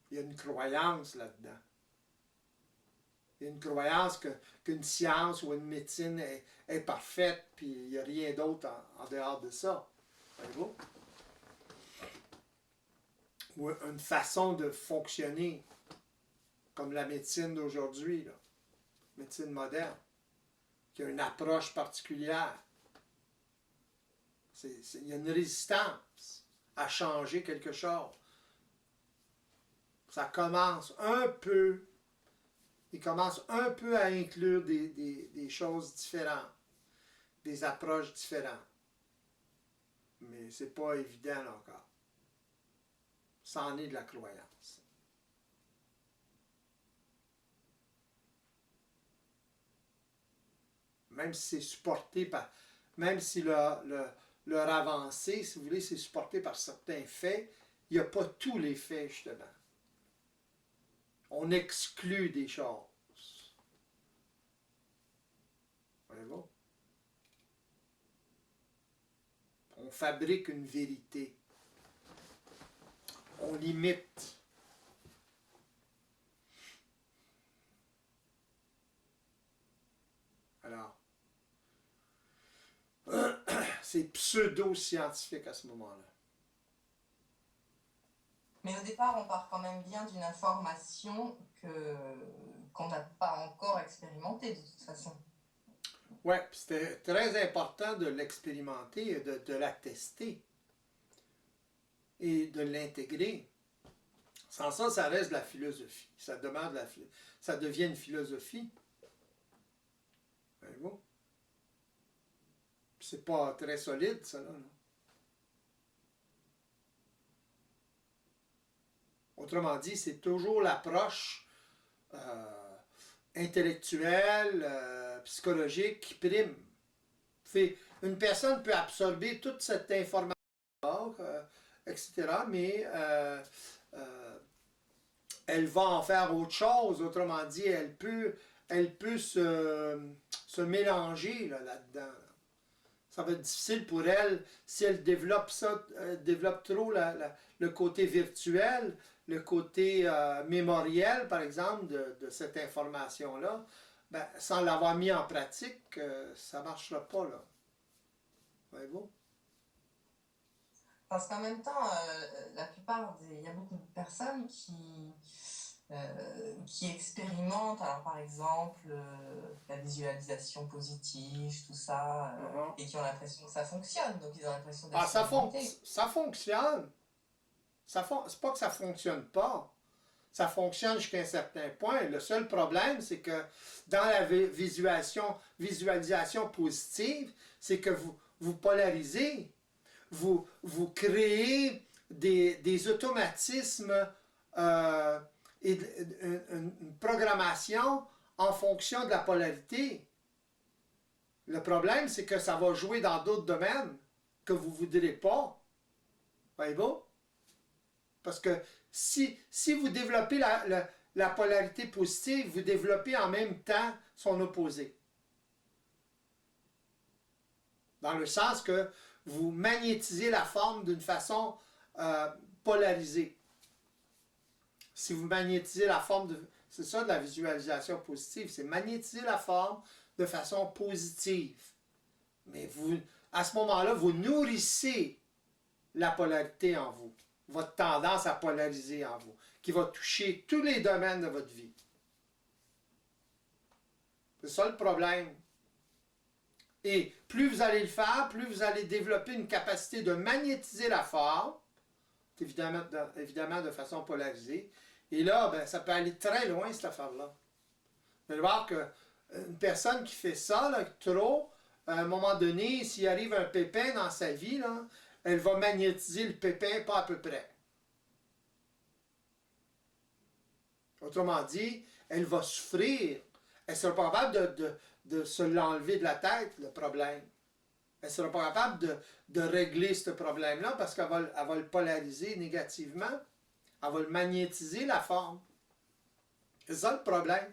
[SPEAKER 3] il y a une croyance là-dedans. Il y a une croyance qu'une science ou une médecine est parfaite, puis il n'y a rien d'autre en dehors de ça. Voyez-vous? Ou une façon de fonctionner, comme la médecine d'aujourd'hui, là. Médecine moderne, qui a une approche particulière. Il y a une résistance à changer quelque chose. Ça commence un peu, il commence un peu à inclure des choses différentes, des approches différentes. Mais ce n'est pas évident là encore. Ça en est de la croyance. Même si c'est supporté par... Même si leur avancée, si vous voulez, c'est supporté par certains faits, il n'y a pas tous les faits, justement. On exclut des choses. Voyez-vous? On fabrique une vérité. On limite. Alors, c'est pseudo-scientifique à ce moment-là.
[SPEAKER 8] Mais au départ, on part quand même bien d'une information qu'on n'a pas encore expérimentée de toute façon.
[SPEAKER 3] Oui, c'était très important de l'expérimenter, de la tester et de l'intégrer. Sans ça, ça reste de la philosophie. Ça devient une philosophie. Voyez-vous? C'est pas très solide, ça, là. Autrement dit, c'est toujours l'approche intellectuelle, psychologique qui prime. Une personne peut absorber toute cette information, etc., mais elle va en faire autre chose. Autrement dit, elle peut se mélanger là-dedans. Ça va être difficile pour elle, si elle développe ça, développe trop le côté virtuel, le côté mémoriel, par exemple, de cette information-là, ben, sans l'avoir mis en pratique, ça ne marchera pas, là. Voyez-vous?
[SPEAKER 8] Parce qu'en même temps, il y a beaucoup de personnes qui expérimentent, alors par exemple, la visualisation positive, tout ça, et qui ont l'impression que ça fonctionne, donc ils ont l'impression d'être
[SPEAKER 3] ça fonctionne. C'est pas que ça fonctionne pas. Ça fonctionne jusqu'à un certain point. Le seul problème, c'est que dans la visualisation positive, c'est que vous polarisez, vous créez des automatismes et une programmation en fonction de la polarité. Le problème, c'est que ça va jouer dans d'autres domaines que vous ne voudrez pas. Voyez-vous? Parce que si vous développez la polarité positive, vous développez en même temps son opposé. Dans le sens que vous magnétisez la forme d'une façon polarisée. Si vous magnétisez la forme, c'est ça de la visualisation positive, c'est magnétiser la forme de façon positive. Mais à ce moment-là, vous nourrissez la polarité en vous, votre tendance à polariser en vous, qui va toucher tous les domaines de votre vie. C'est ça le problème. Et plus vous allez le faire, plus vous allez développer une capacité de magnétiser la forme, évidemment de façon polarisée. Et là, ben, ça peut aller très loin, cette affaire-là. Vous allez voir qu'une personne qui fait ça, là, trop, à un moment donné, s'il arrive un pépin dans sa vie, là, elle va magnétiser le pépin pas à peu près. Autrement dit, elle va souffrir. Elle sera pas capable de se l'enlever de la tête, le problème. Elle ne sera pas capable de régler ce problème-là parce qu'elle va le polariser négativement. Elle va le magnétiser, la forme. C'est ça le problème.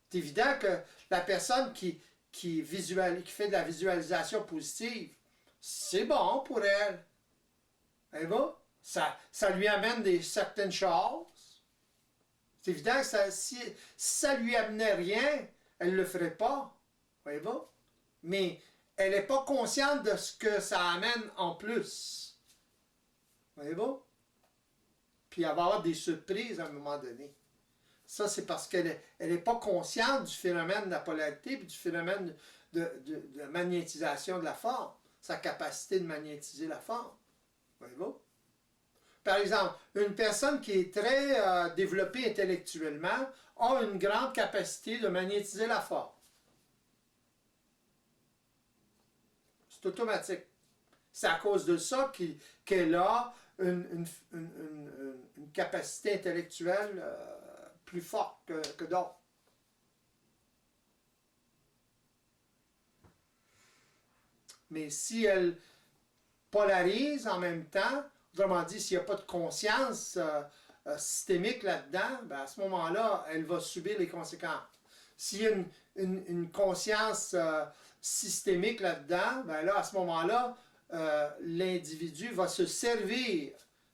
[SPEAKER 3] C'est évident que la personne qui fait de la visualisation positive, c'est bon pour elle. Elle va. Ça lui amène certaines choses. C'est évident que si ça lui amenait rien, elle ne le ferait pas. Voyez-vous? Mais elle n'est pas consciente de ce que ça amène en plus. Voyez-vous? Puis elle va avoir des surprises à un moment donné. Ça, c'est parce qu'elle n'est pas consciente du phénomène de la polarité et du phénomène de magnétisation de la forme. Sa capacité de magnétiser la forme. Voyez-vous? Par exemple, une personne qui est très développée intellectuellement a une grande capacité de magnétiser la forme. C'est automatique. C'est à cause de ça qu'elle a une capacité intellectuelle plus forte que d'autres. Mais si elle polarise en même temps, autrement dit, s'il n'y a pas de conscience systémique là-dedans, ben à ce moment-là, elle va subir les conséquences. S'il y a une conscience systémique là-dedans, ben là, à ce moment-là, l'individu va se servir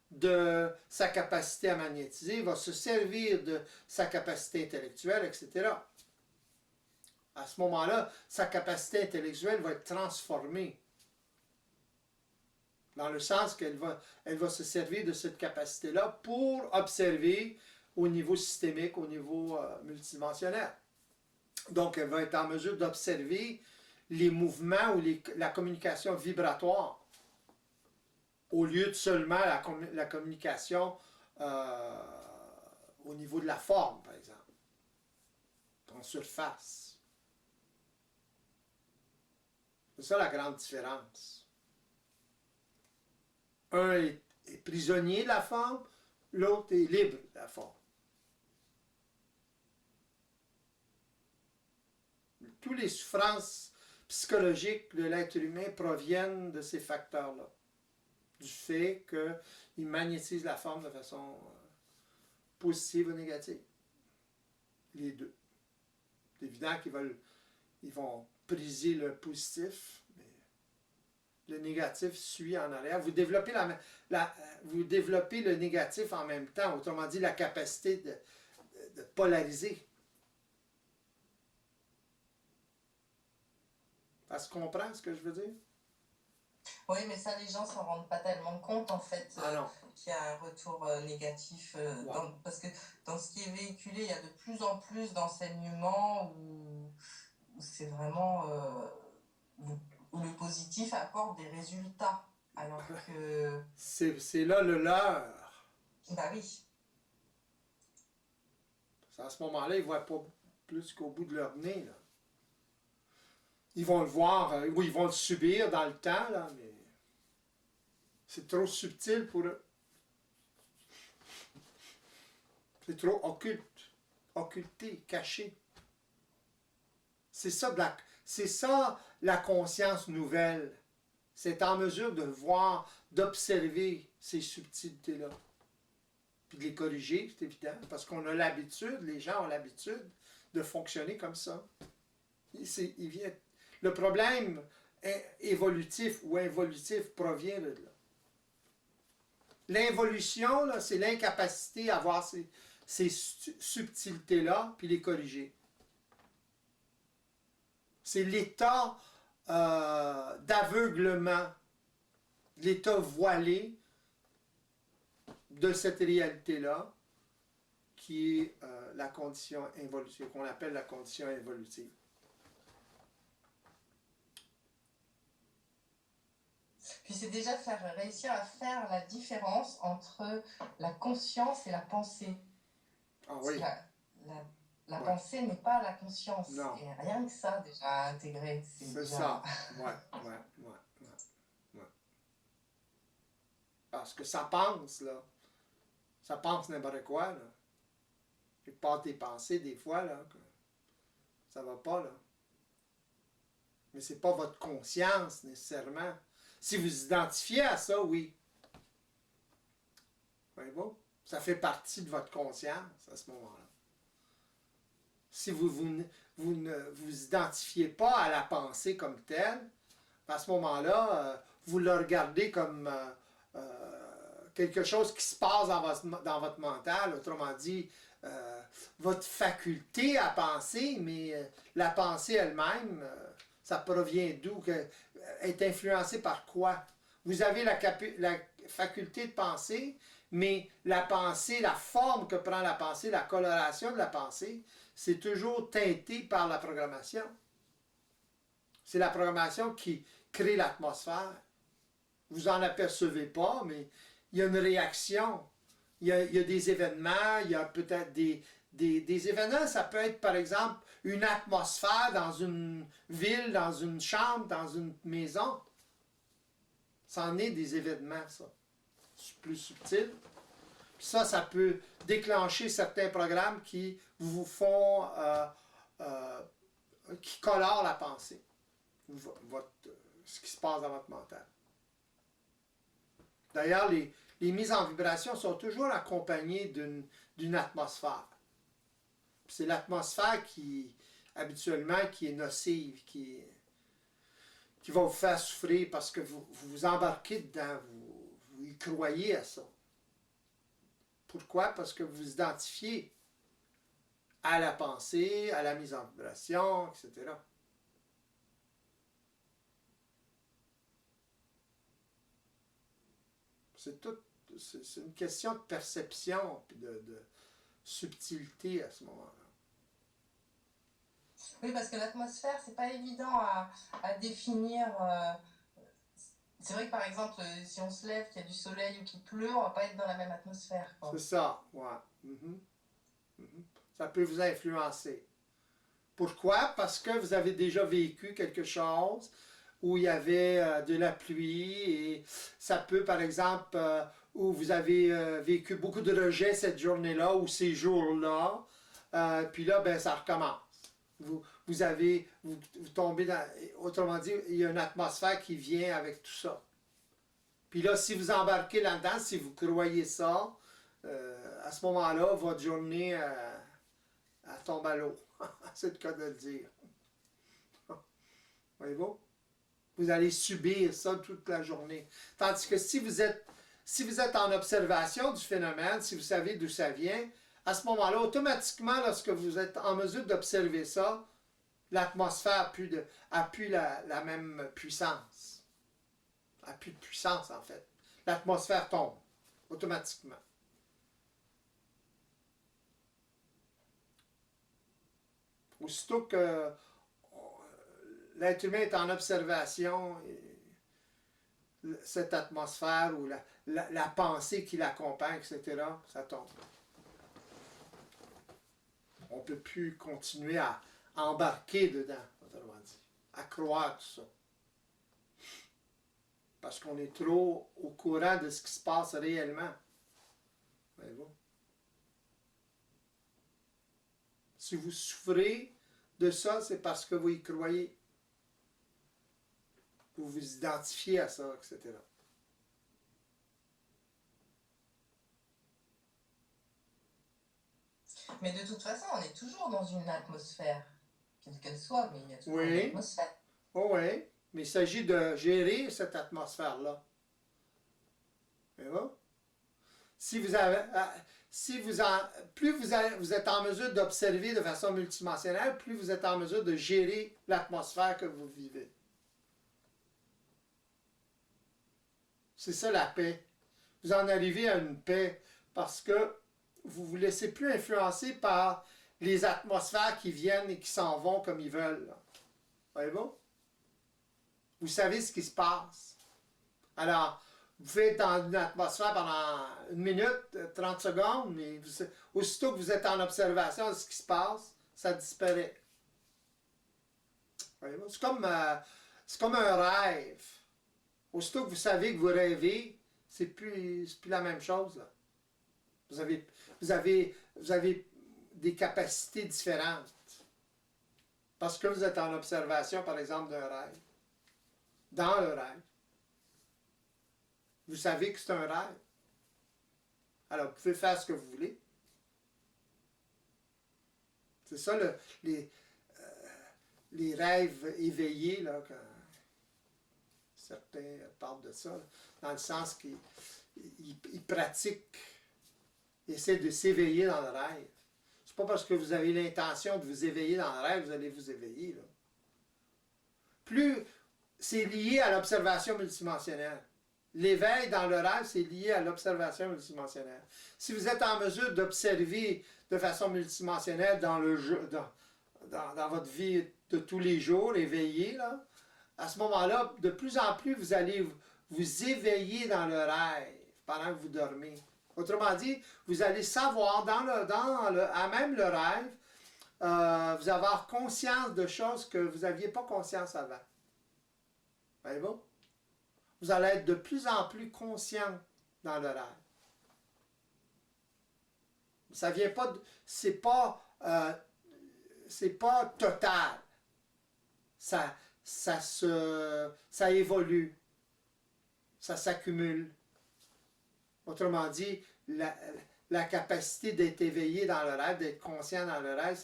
[SPEAKER 3] de sa capacité à magnétiser, va se servir de sa capacité intellectuelle, etc. À ce moment-là, sa capacité intellectuelle va être transformée. Dans le sens qu'elle va se servir de cette capacité-là pour observer au niveau systémique, au niveau multidimensionnel. Donc, elle va être en mesure d'observer les mouvements ou la communication vibratoire, au lieu de seulement la communication au niveau de la forme, par exemple, en surface. C'est ça la grande différence. Un est prisonnier de la forme, l'autre est libre de la forme. Toutes les souffrances psychologiques de l'être humain proviennent de ces facteurs-là. Du fait qu'ils magnétisent la forme de façon positive ou négative. Les deux. C'est évident qu'ils vont priser le positif, mais le négatif suit en arrière. Vous développez, vous développez le négatif en même temps, autrement dit, la capacité de polariser. Ça se comprend ce que je veux dire?
[SPEAKER 8] Oui, mais ça, les gens s'en rendent pas tellement compte, en fait, qu'il y a un retour négatif. Parce que dans ce qui est véhiculé, il y a de plus en plus d'enseignements où c'est vraiment... où le positif apporte des résultats, alors que...
[SPEAKER 3] C'est là le leurre.
[SPEAKER 8] Bah oui.
[SPEAKER 3] À ce moment-là, ils ne voient pas plus qu'au bout de leur nez, là. Ils vont le voir, ou ils vont le subir dans le temps, là, mais c'est trop subtil pour eux. C'est trop occulté, caché. C'est ça la conscience nouvelle. C'est en mesure de voir, d'observer ces subtilités-là. Puis de les corriger, c'est évident, parce qu'on a l'habitude, les gens ont l'habitude de fonctionner comme ça. Le problème évolutif ou involutif provient de là. L'involution, c'est l'incapacité à voir ces subtilités-là, puis les corriger. C'est l'état d'aveuglement, l'état voilé de cette réalité-là, qui est la condition involutive, qu'on appelle la condition involutive.
[SPEAKER 8] Puis c'est déjà réussir à faire la différence entre la conscience et la pensée.
[SPEAKER 3] Ah oui.
[SPEAKER 8] La pensée n'est pas la conscience.
[SPEAKER 3] Non.
[SPEAKER 8] Et rien que ça, déjà, à intégrer.
[SPEAKER 3] C'est
[SPEAKER 8] déjà...
[SPEAKER 3] ça. Ouais. Parce que ça pense, là. Ça pense n'importe quoi, là. Et pas tes pensées, des fois, là, que ça va pas, là. Mais c'est pas votre conscience, nécessairement. Si vous identifiez à ça, oui. Voyez-vous? Ça fait partie de votre conscience, à ce moment-là. Si vous ne vous identifiez pas à la pensée comme telle, à ce moment-là, vous le regardez comme quelque chose qui se passe dans votre mental, autrement dit, votre faculté à penser, mais la pensée elle-même, ça provient d'où? Est influencée par quoi? Vous avez la faculté de penser, mais la pensée, la forme que prend la pensée, la coloration de la pensée, c'est toujours teinté par la programmation. C'est la programmation qui crée l'atmosphère. Vous n'en apercevez pas, mais il y a une réaction. Il y a des événements, il y a peut-être des événements. Ça peut être, par exemple, une atmosphère dans une ville, dans une chambre, dans une maison. Ça en est des événements, ça. C'est plus subtil. Puis ça peut déclencher certains programmes qui vous font, qui colorent la pensée, ce qui se passe dans votre mental. D'ailleurs, les mises en vibration sont toujours accompagnées d'une atmosphère. C'est l'atmosphère habituellement, qui est nocive, qui va vous faire souffrir parce que vous vous embarquez dedans, vous y croyez à ça. Pourquoi? Parce que vous vous identifiez à la pensée, à la mise en vibration, etc. C'est une question de perception et de subtilité à ce moment-là.
[SPEAKER 8] Oui, parce que l'atmosphère, c'est pas évident à définir. C'est vrai que par exemple, si on se lève, qu'il y a du soleil ou qu'il pleut, on va pas être dans la même atmosphère.
[SPEAKER 3] C'est ça, ouais. Ça peut vous influencer. Pourquoi? Parce que vous avez déjà vécu quelque chose où il y avait de la pluie et ça peut, par exemple, où vous avez vécu beaucoup de rejets cette journée-là ou ces jours-là, puis là, ben, ça recommence. Vous tombez dans... Autrement dit, il y a une atmosphère qui vient avec tout ça. Puis là, si vous embarquez là-dedans, si vous croyez ça, à ce moment-là, votre journée, elle tombe à l'eau. C'est le cas de le dire. Voyez-vous? Vous allez subir ça toute la journée. Tandis que si vous êtes en observation du phénomène, si vous savez d'où ça vient, à ce moment-là, automatiquement, lorsque vous êtes en mesure d'observer ça, l'atmosphère n'a plus la même puissance. Elle n'a plus de puissance, en fait. L'atmosphère tombe, automatiquement. Aussitôt que l'être humain est en observation, cette atmosphère ou la pensée qui l'accompagne, etc., ça tombe. On ne peut plus continuer à embarquer dedans, autrement dit, à croire tout ça. Parce qu'on est trop au courant de ce qui se passe réellement. Voyez-vous? Si vous souffrez de ça, c'est parce que vous y croyez. Vous vous identifiez à ça, etc.
[SPEAKER 8] Mais de toute façon, on est toujours dans une atmosphère, quelle qu'elle soit, mais il y a toujours une atmosphère.
[SPEAKER 3] Oh oui, mais il s'agit de gérer cette atmosphère-là. Voyez-vous? Plus vous êtes en mesure d'observer de façon multidimensionnelle, plus vous êtes en mesure de gérer l'atmosphère que vous vivez. C'est ça la paix. Vous en arrivez à une paix parce que vous ne vous laissez plus influencer par les atmosphères qui viennent et qui s'en vont comme ils veulent. Voyez-vous? Vous savez ce qui se passe. Alors, vous pouvez être dans une atmosphère pendant 1 minute, 30 secondes, mais aussitôt que vous êtes en observation de ce qui se passe, ça disparaît. Voyez-vous? C'est comme un rêve. Aussitôt que vous savez que vous rêvez, c'est plus la même chose. Là. Vous avez des capacités différentes. Parce que vous êtes en observation, par exemple, d'un rêve. Dans le rêve. Vous savez que c'est un rêve. Alors, vous pouvez faire ce que vous voulez. C'est ça, les rêves éveillés, là, quand certains parlent de ça, là, dans le sens qu'ils pratiquent, ils essaient de s'éveiller dans le rêve. C'est pas parce que vous avez l'intention de vous éveiller dans le rêve, vous allez vous éveiller. Là. Plus c'est lié à l'observation multidimensionnelle. L'éveil dans le rêve, c'est lié à l'observation multidimensionnelle. Si vous êtes en mesure d'observer de façon multidimensionnelle dans votre vie de tous les jours, éveillé, là, à ce moment-là, de plus en plus, vous allez vous éveiller dans le rêve pendant que vous dormez. Autrement dit, vous allez savoir, à même le rêve, vous avoir conscience de choses que vous n'aviez pas conscience avant. Voyez-vous? Vous allez être de plus en plus conscient dans le rêve. Ça vient pas, c'est pas total. Ça évolue. Ça s'accumule. Autrement dit, la capacité d'être éveillé dans le rêve, d'être conscient dans le rêve,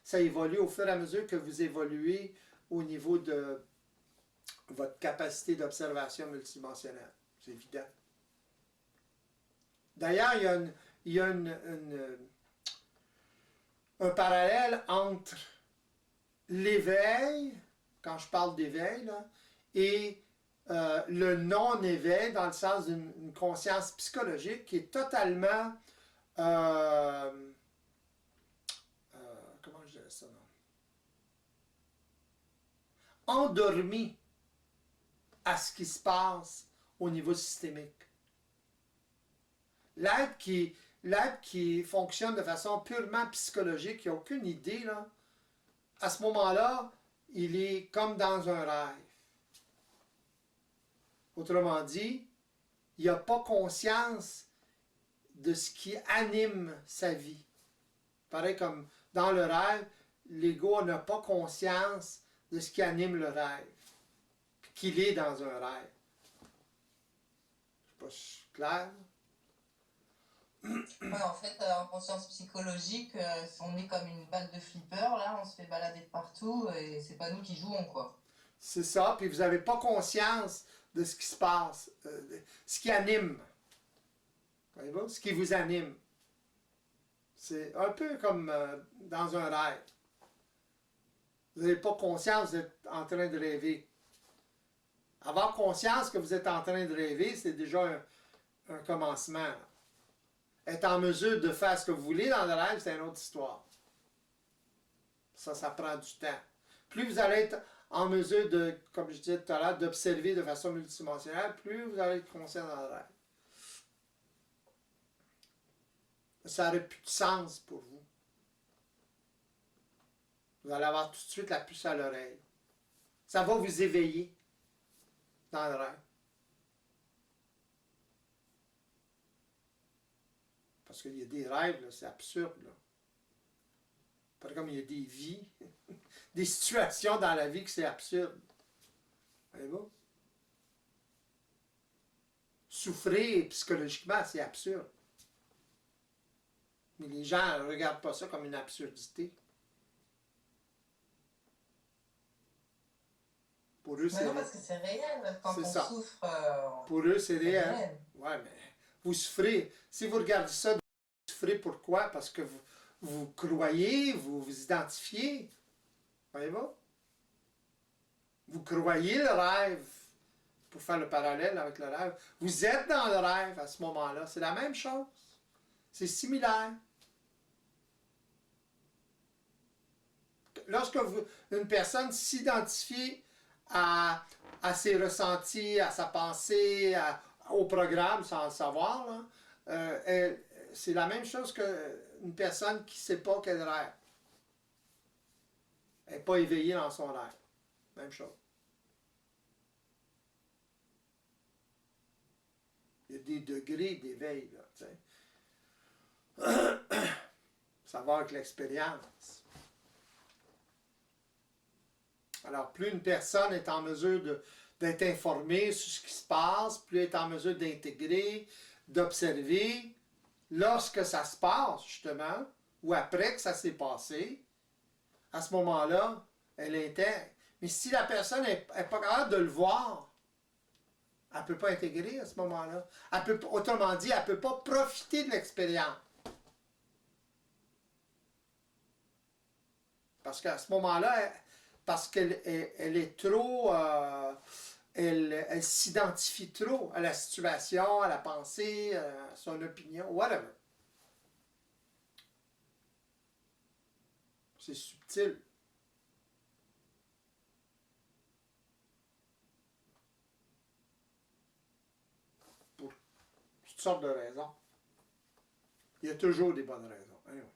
[SPEAKER 3] ça évolue au fur et à mesure que vous évoluez au niveau de votre capacité d'observation multidimensionnelle. C'est évident. D'ailleurs, il y a un parallèle entre l'éveil, quand je parle d'éveil, là, et le non-éveil, dans le sens d'une conscience psychologique qui est totalement comment je dirais ça, non? Endormie à ce qui se passe au niveau systémique. L'être qui fonctionne de façon purement psychologique, qui n'a aucune idée, là, à ce moment-là, il est comme dans un rêve. Autrement dit, il n'a pas conscience de ce qui anime sa vie. Pareil comme dans le rêve, l'ego n'a pas conscience de ce qui anime le rêve, puis qu'il est dans un rêve. Je ne sais pas si je suis clair.
[SPEAKER 8] Ouais, en fait, en conscience psychologique, on est comme une balle de flipper, là, on se fait balader de partout et c'est pas nous qui jouons, quoi.
[SPEAKER 3] C'est ça, puis vous n'avez pas conscience de ce qui se passe, ce qui anime. Voyez-vous? Ce qui vous anime. C'est un peu comme dans un rêve. Vous n'avez pas conscience que vous êtes en train de rêver. Avoir conscience que vous êtes en train de rêver, c'est déjà un commencement. Là. Être en mesure de faire ce que vous voulez dans le rêve, c'est une autre histoire. Ça prend du temps. Plus vous allez être en mesure de, comme je disais tout à l'heure, d'observer de façon multidimensionnelle, plus vous allez être conscient dans le rêve. Ça n'aurait plus de sens pour vous. Vous allez avoir tout de suite la puce à l'oreille. Ça va vous éveiller dans le rêve. Parce qu'il y a des rêves, c'est absurde. Là. Pas comme il y a des vies, des situations dans la vie que c'est absurde. Voyez-vous? Souffrir psychologiquement, c'est absurde. Mais les gens ne regardent pas ça comme une absurdité. Pour eux, c'est
[SPEAKER 8] non, parce que c'est réel. Quand on souffre,
[SPEAKER 3] pour eux, c'est réel. Ouais, mais vous souffrez. Si vous regardez ça, vous souffrez pourquoi? Parce que vous croyez, vous vous identifiez. Voyez-vous? Vous croyez le rêve. Pour faire le parallèle avec le rêve. Vous êtes dans le rêve à ce moment-là. C'est la même chose. C'est similaire. Lorsque une personne s'identifie à ses ressentis, à sa pensée, au programme, sans le savoir, là, c'est la même chose qu'une personne qui ne sait pas qu'elle rêve. Elle n'est pas éveillée dans son rêve. Même chose. Il y a des degrés d'éveil, là, tu sais. Ça va avec l'expérience. Alors, plus une personne est en mesure d'être informée sur ce qui se passe, plus elle est en mesure d'intégrer, d'observer, lorsque ça se passe, justement, ou après que ça s'est passé, à ce moment-là, elle intègre. Mais si la personne n'est pas capable de le voir, elle ne peut pas intégrer à ce moment-là. Autrement dit, elle ne peut pas profiter de l'expérience. Parce qu'à ce moment-là, parce qu'elle est trop, elle s'identifie trop à la situation, à la pensée, à son opinion, whatever. C'est subtil. Pour toutes sortes de raisons. Il y a toujours des bonnes raisons. Anyway.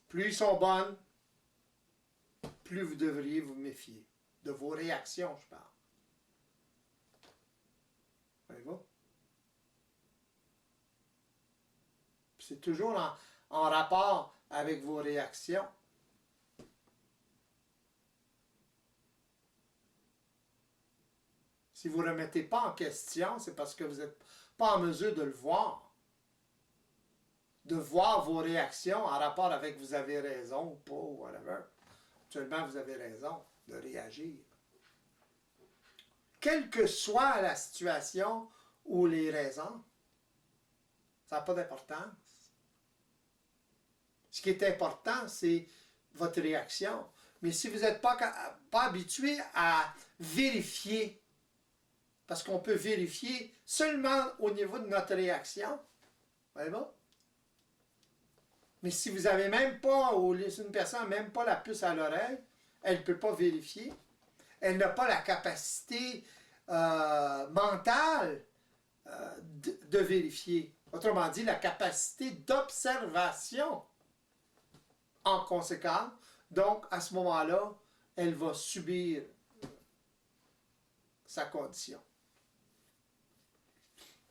[SPEAKER 3] Plus ils sont bonnes, plus vous devriez vous méfier. De vos réactions, je parle. Voyez-vous? C'est toujours en rapport avec vos réactions. Si vous ne remettez pas en question, c'est parce que vous n'êtes pas en mesure de le voir. De voir vos réactions en rapport avec vous avez raison ou pas, ou whatever. Actuellement, vous avez raison de réagir. Quelle que soit la situation ou les raisons, ça n'a pas d'importance. Ce qui est important, c'est votre réaction. Mais si vous n'êtes pas habitué à vérifier, parce qu'on peut vérifier seulement au niveau de notre réaction, voyez-vous? Mais si vous n'avez même pas, ou une personne n'a même pas la puce à l'oreille, elle ne peut pas vérifier, elle n'a pas la capacité mentale de vérifier. Autrement dit, la capacité d'observation. En conséquence, donc, à ce moment-là, elle va subir sa condition.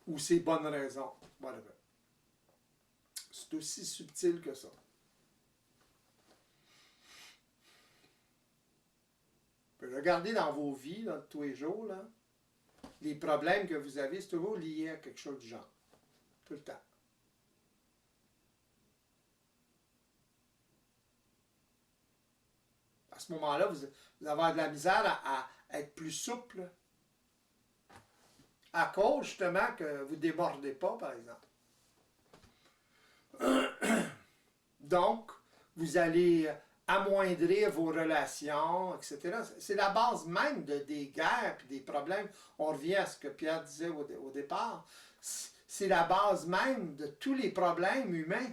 [SPEAKER 3] Ou ses bonnes raisons. Whatever. C'est aussi subtil que ça. Regardez dans vos vies, là, tous les jours, là, les problèmes que vous avez, c'est toujours lié à quelque chose du genre. Tout le temps. À ce moment-là, vous allez avoir de la misère à être plus souple. À cause, justement, que vous ne débordez pas, par exemple. Donc, vous allez amoindrir vos relations, etc. C'est la base même des guerres et des problèmes. On revient à ce que Pierre disait au départ. C'est la base même de tous les problèmes humains.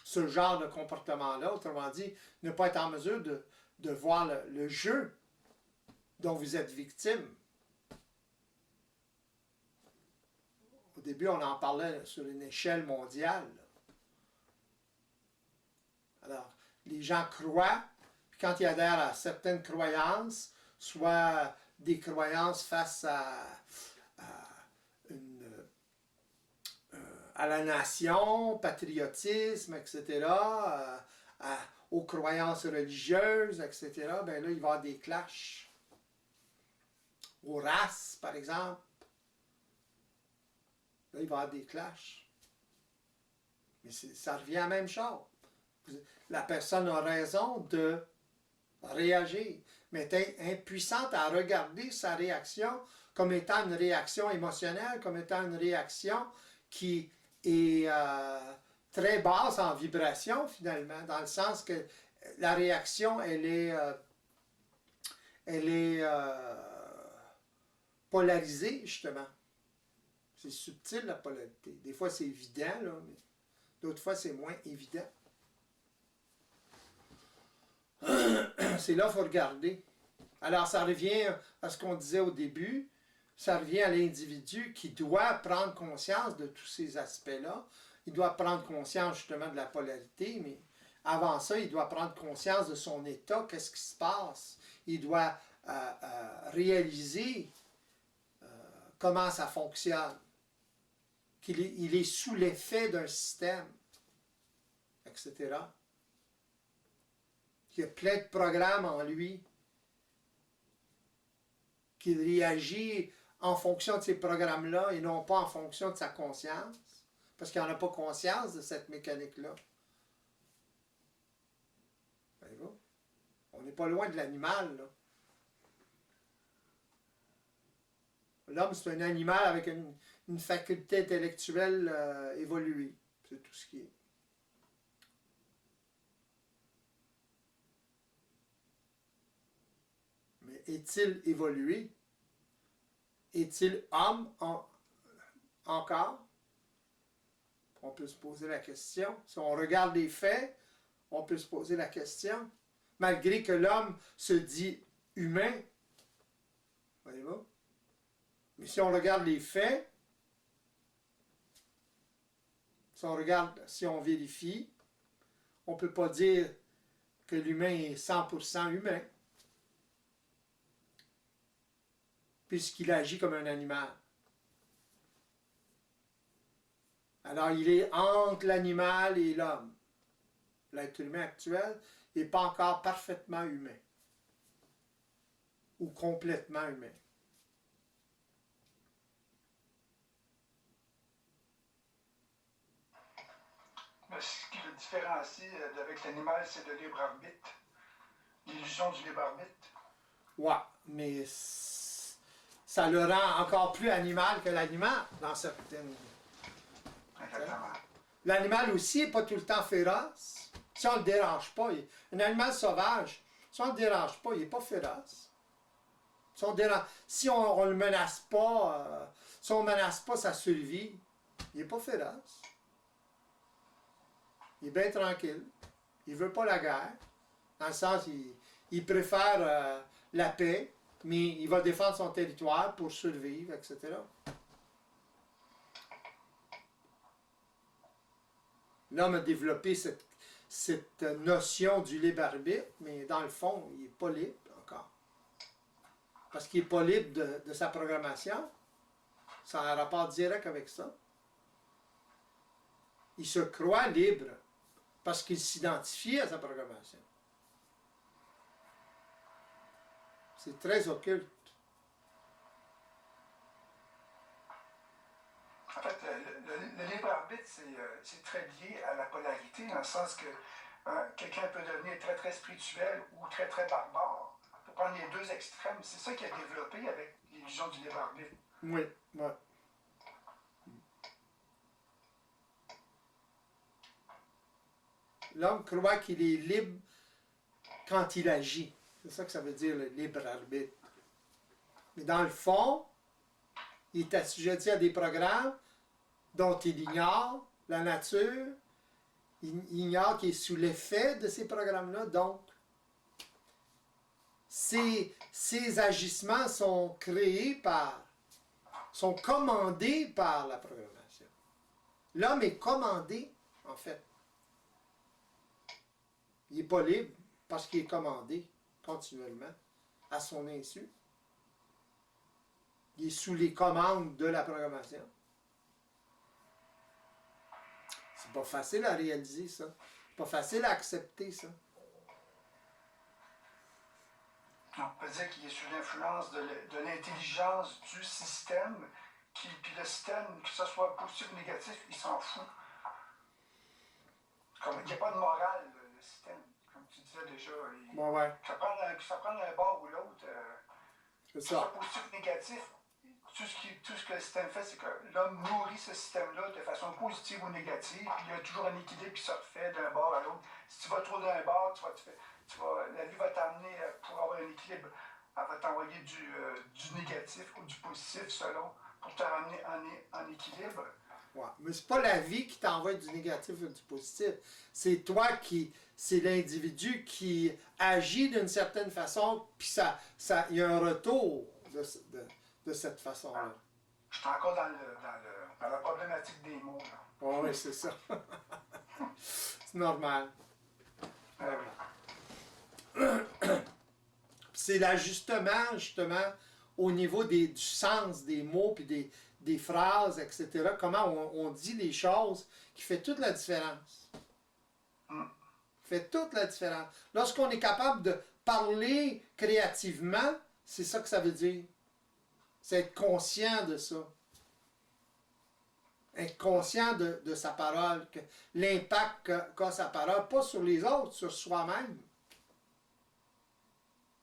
[SPEAKER 3] Ce genre de comportement-là, autrement dit, ne pas être en mesure de voir le jeu dont vous êtes victime. Au début, on en parlait sur une échelle mondiale. Alors, les gens croient, puis quand ils adhèrent à certaines croyances, soit des croyances face à la nation, patriotisme, etc., aux croyances religieuses, etc., bien là, il va y avoir des clashs. Aux races, par exemple. Là, il va y avoir des clashs. Mais ça revient à la même chose. La personne a raison de réagir, mais est impuissante à regarder sa réaction comme étant une réaction émotionnelle, comme étant une réaction qui est très basse en vibration, finalement, dans le sens que la réaction, elle est polarisée, justement. C'est subtil, la polarité. Des fois, c'est évident, là, mais d'autres fois, c'est moins évident. C'est là qu'il faut regarder. Alors, ça revient à ce qu'on disait au début, ça revient à l'individu qui doit prendre conscience de tous ces aspects-là. Il doit prendre conscience justement de la polarité, mais avant ça, il doit prendre conscience de son état, qu'est-ce qui se passe. Il doit réaliser comment ça fonctionne, qu'il est sous l'effet d'un système, etc. Qu'il y a plein de programmes en lui, qu'il réagit en fonction de ces programmes-là et non pas en fonction de sa conscience, parce qu'il n'en a pas conscience de cette mécanique-là. Voyez-vous? On n'est pas loin de l'animal, là. L'homme, c'est un animal avec une faculté intellectuelle évoluée. C'est tout ce qui est. Mais est-il évolué? Est-il homme encore? On peut se poser la question. Si on regarde les faits, on peut se poser la question. Malgré que l'homme se dit humain, voyez-vous? Mais si on regarde les faits, si on vérifie, on ne peut pas dire que l'humain est 100% humain, puisqu'il agit comme un animal. Alors, il est entre l'animal et l'homme. L'être humain actuel n'est pas encore parfaitement humain ou complètement humain.
[SPEAKER 2] Mais ce qui le différencie avec l'animal, c'est le libre arbitre. L'illusion du libre arbitre.
[SPEAKER 3] Ouais, mais ça le rend encore plus animal que l'animal dans certaines.
[SPEAKER 2] Exactement.
[SPEAKER 3] L'animal aussi n'est pas tout le temps féroce. Si on ne le dérange pas, un animal sauvage, si on ne le dérange pas, il n'est pas féroce. Si on ne le menace pas, si on ne menace pas sa survie, il n'est pas féroce. Il est bien tranquille. Il ne veut pas la guerre. Dans le sens, il préfère la paix, mais il va défendre son territoire pour survivre, etc. L'homme a développé cette notion du libre arbitre, mais dans le fond, il n'est pas libre encore. Parce qu'il n'est pas libre de sa programmation. Ça a un rapport direct avec ça. Il se croit libre parce qu'il s'identifie à sa programmation. C'est très occulte.
[SPEAKER 2] En fait, le libre arbitre, c'est très lié à la polarité, dans le sens que quelqu'un peut devenir très, très spirituel ou très, très barbare. On peut prendre les deux extrêmes. C'est ça qui a développé avec l'illusion du libre arbitre.
[SPEAKER 3] Oui, oui. L'homme croit qu'il est libre quand il agit. C'est ça que ça veut dire, le libre arbitre. Mais dans le fond, il est assujetti à des programmes dont il ignore la nature, il ignore qu'il est sous l'effet de ces programmes-là. Donc, ces agissements sont sont commandés par la programmation. L'homme est commandé, en fait. Il n'est pas libre parce qu'il est commandé continuellement à son insu. Il est sous les commandes de la programmation. C'est pas facile à réaliser, ça. C'est pas facile à accepter, ça.
[SPEAKER 2] On peut dire qu'il est sous l'influence de l'intelligence du système, puis le système, que ce soit positif ou négatif, il s'en fout. Comme il n'y a pas de morale, le système. Comme tu disais déjà, ça prend un bord ou l'autre. Que ce soit positif ou négatif, tout ce que le système fait, c'est que l'homme nourrit ce système-là de façon positive ou négative, puis il y a toujours un équilibre qui se refait d'un bord à l'autre. Si tu vas trop d'un bord, la vie va t'amener, pour avoir un équilibre, elle va t'envoyer du négatif ou du positif selon, pour te ramener en équilibre.
[SPEAKER 3] Ouais. Mais c'est pas la vie qui t'envoie du négatif ou du positif. C'est c'est l'individu qui agit d'une certaine façon, puis il y a un retour de cette façon-là.
[SPEAKER 2] Je suis encore dans la problématique des mots.
[SPEAKER 3] Oui, c'est ça. C'est normal. C'est l'ajustement, justement, au niveau du sens des mots, puis des phrases, etc. Comment on dit les choses, qui fait toute la différence. Fait toute la différence. Lorsqu'on est capable de parler créativement, c'est ça que ça veut dire. C'est être conscient de ça. Être conscient de sa parole, l'impact qu'a sa parole, pas sur les autres, sur soi-même.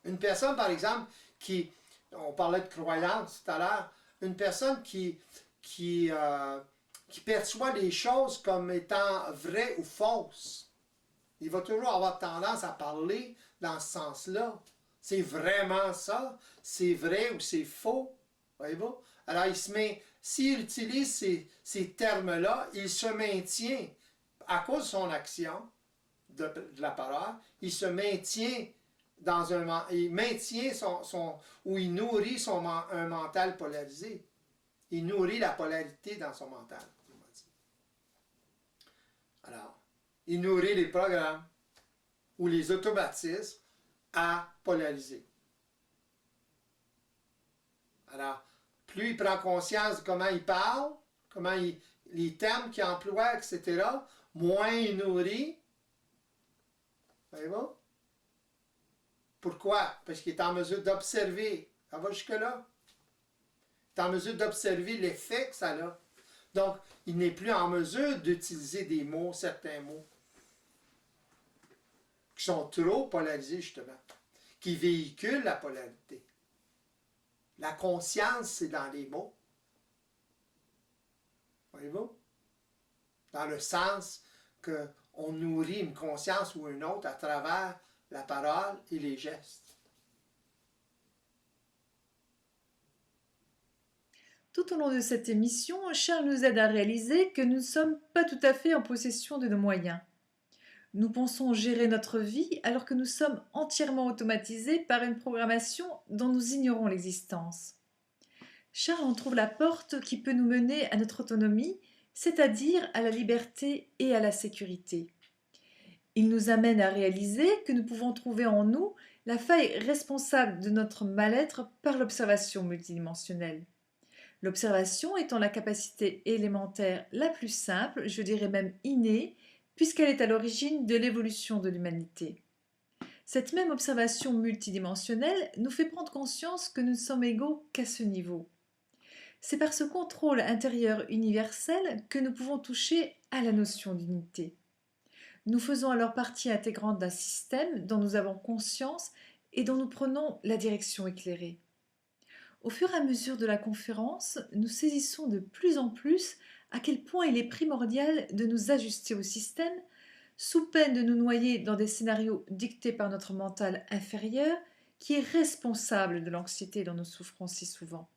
[SPEAKER 3] Une personne, par exemple, on parlait de croyance tout à l'heure, une personne qui perçoit les choses comme étant vraies ou fausses, il va toujours avoir tendance à parler dans ce sens-là. C'est vraiment ça? C'est vrai ou c'est faux? Voyez-vous? Alors, s'il utilise ces termes-là, il se maintient, à cause de son action, de la parole, il se maintient il maintient ou il nourrit un mental polarisé. Il nourrit la polarité dans son mental. Alors, il nourrit les programmes ou les automatismes à polariser. Alors, plus il prend conscience de comment il parle, les termes qu'il emploie, etc., moins il nourrit. Voyez-vous? Pourquoi? Parce qu'il est en mesure d'observer. Ça va jusque-là. Il est en mesure d'observer l'effet que ça a. Donc, il n'est plus en mesure d'utiliser certains mots, qui sont trop polarisés, justement, qui véhiculent la polarité. La conscience, c'est dans les mots. Voyez-vous? Dans le sens qu'on nourrit une conscience ou une autre à travers la parole et les gestes.
[SPEAKER 1] Tout au long de cette émission, Charles nous aide à réaliser que nous ne sommes pas tout à fait en possession de nos moyens. Nous pensons gérer notre vie alors que nous sommes entièrement automatisés par une programmation dont nous ignorons l'existence. Charles en trouve la porte qui peut nous mener à notre autonomie, c'est-à-dire à la liberté et à la sécurité. Il nous amène à réaliser que nous pouvons trouver en nous la faille responsable de notre mal-être par l'observation multidimensionnelle. L'observation étant la capacité élémentaire la plus simple, je dirais même innée, puisqu'elle est à l'origine de l'évolution de l'humanité. Cette même observation multidimensionnelle nous fait prendre conscience que nous ne sommes égaux qu'à ce niveau. C'est par ce contrôle intérieur universel que nous pouvons toucher à la notion d'unité. Nous faisons alors partie intégrante d'un système dont nous avons conscience et dont nous prenons la direction éclairée. Au fur et à mesure de la conférence, nous saisissons de plus en plus à quel point il est primordial de nous ajuster au système, sous peine de nous noyer dans des scénarios dictés par notre mental inférieur, qui est responsable de l'anxiété dont nous souffrons si souvent.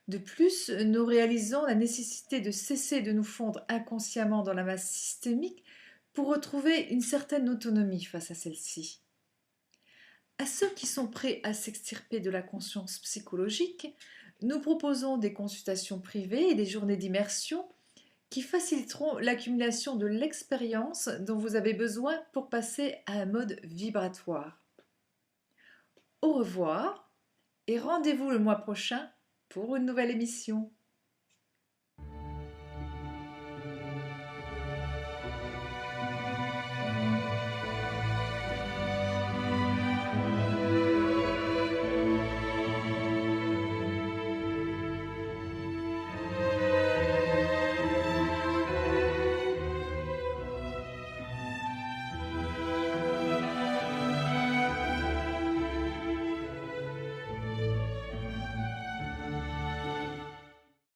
[SPEAKER 1] De plus, nous réalisons la nécessité de cesser de nous fondre inconsciemment dans la masse systémique pour retrouver une certaine autonomie face à celle-ci. À ceux qui sont prêts à s'extirper de la conscience psychologique, nous proposons des consultations privées et des journées d'immersion qui faciliteront l'accumulation de l'expérience dont vous avez besoin pour passer à un mode vibratoire. Au revoir et rendez-vous le mois prochain pour une nouvelle émission.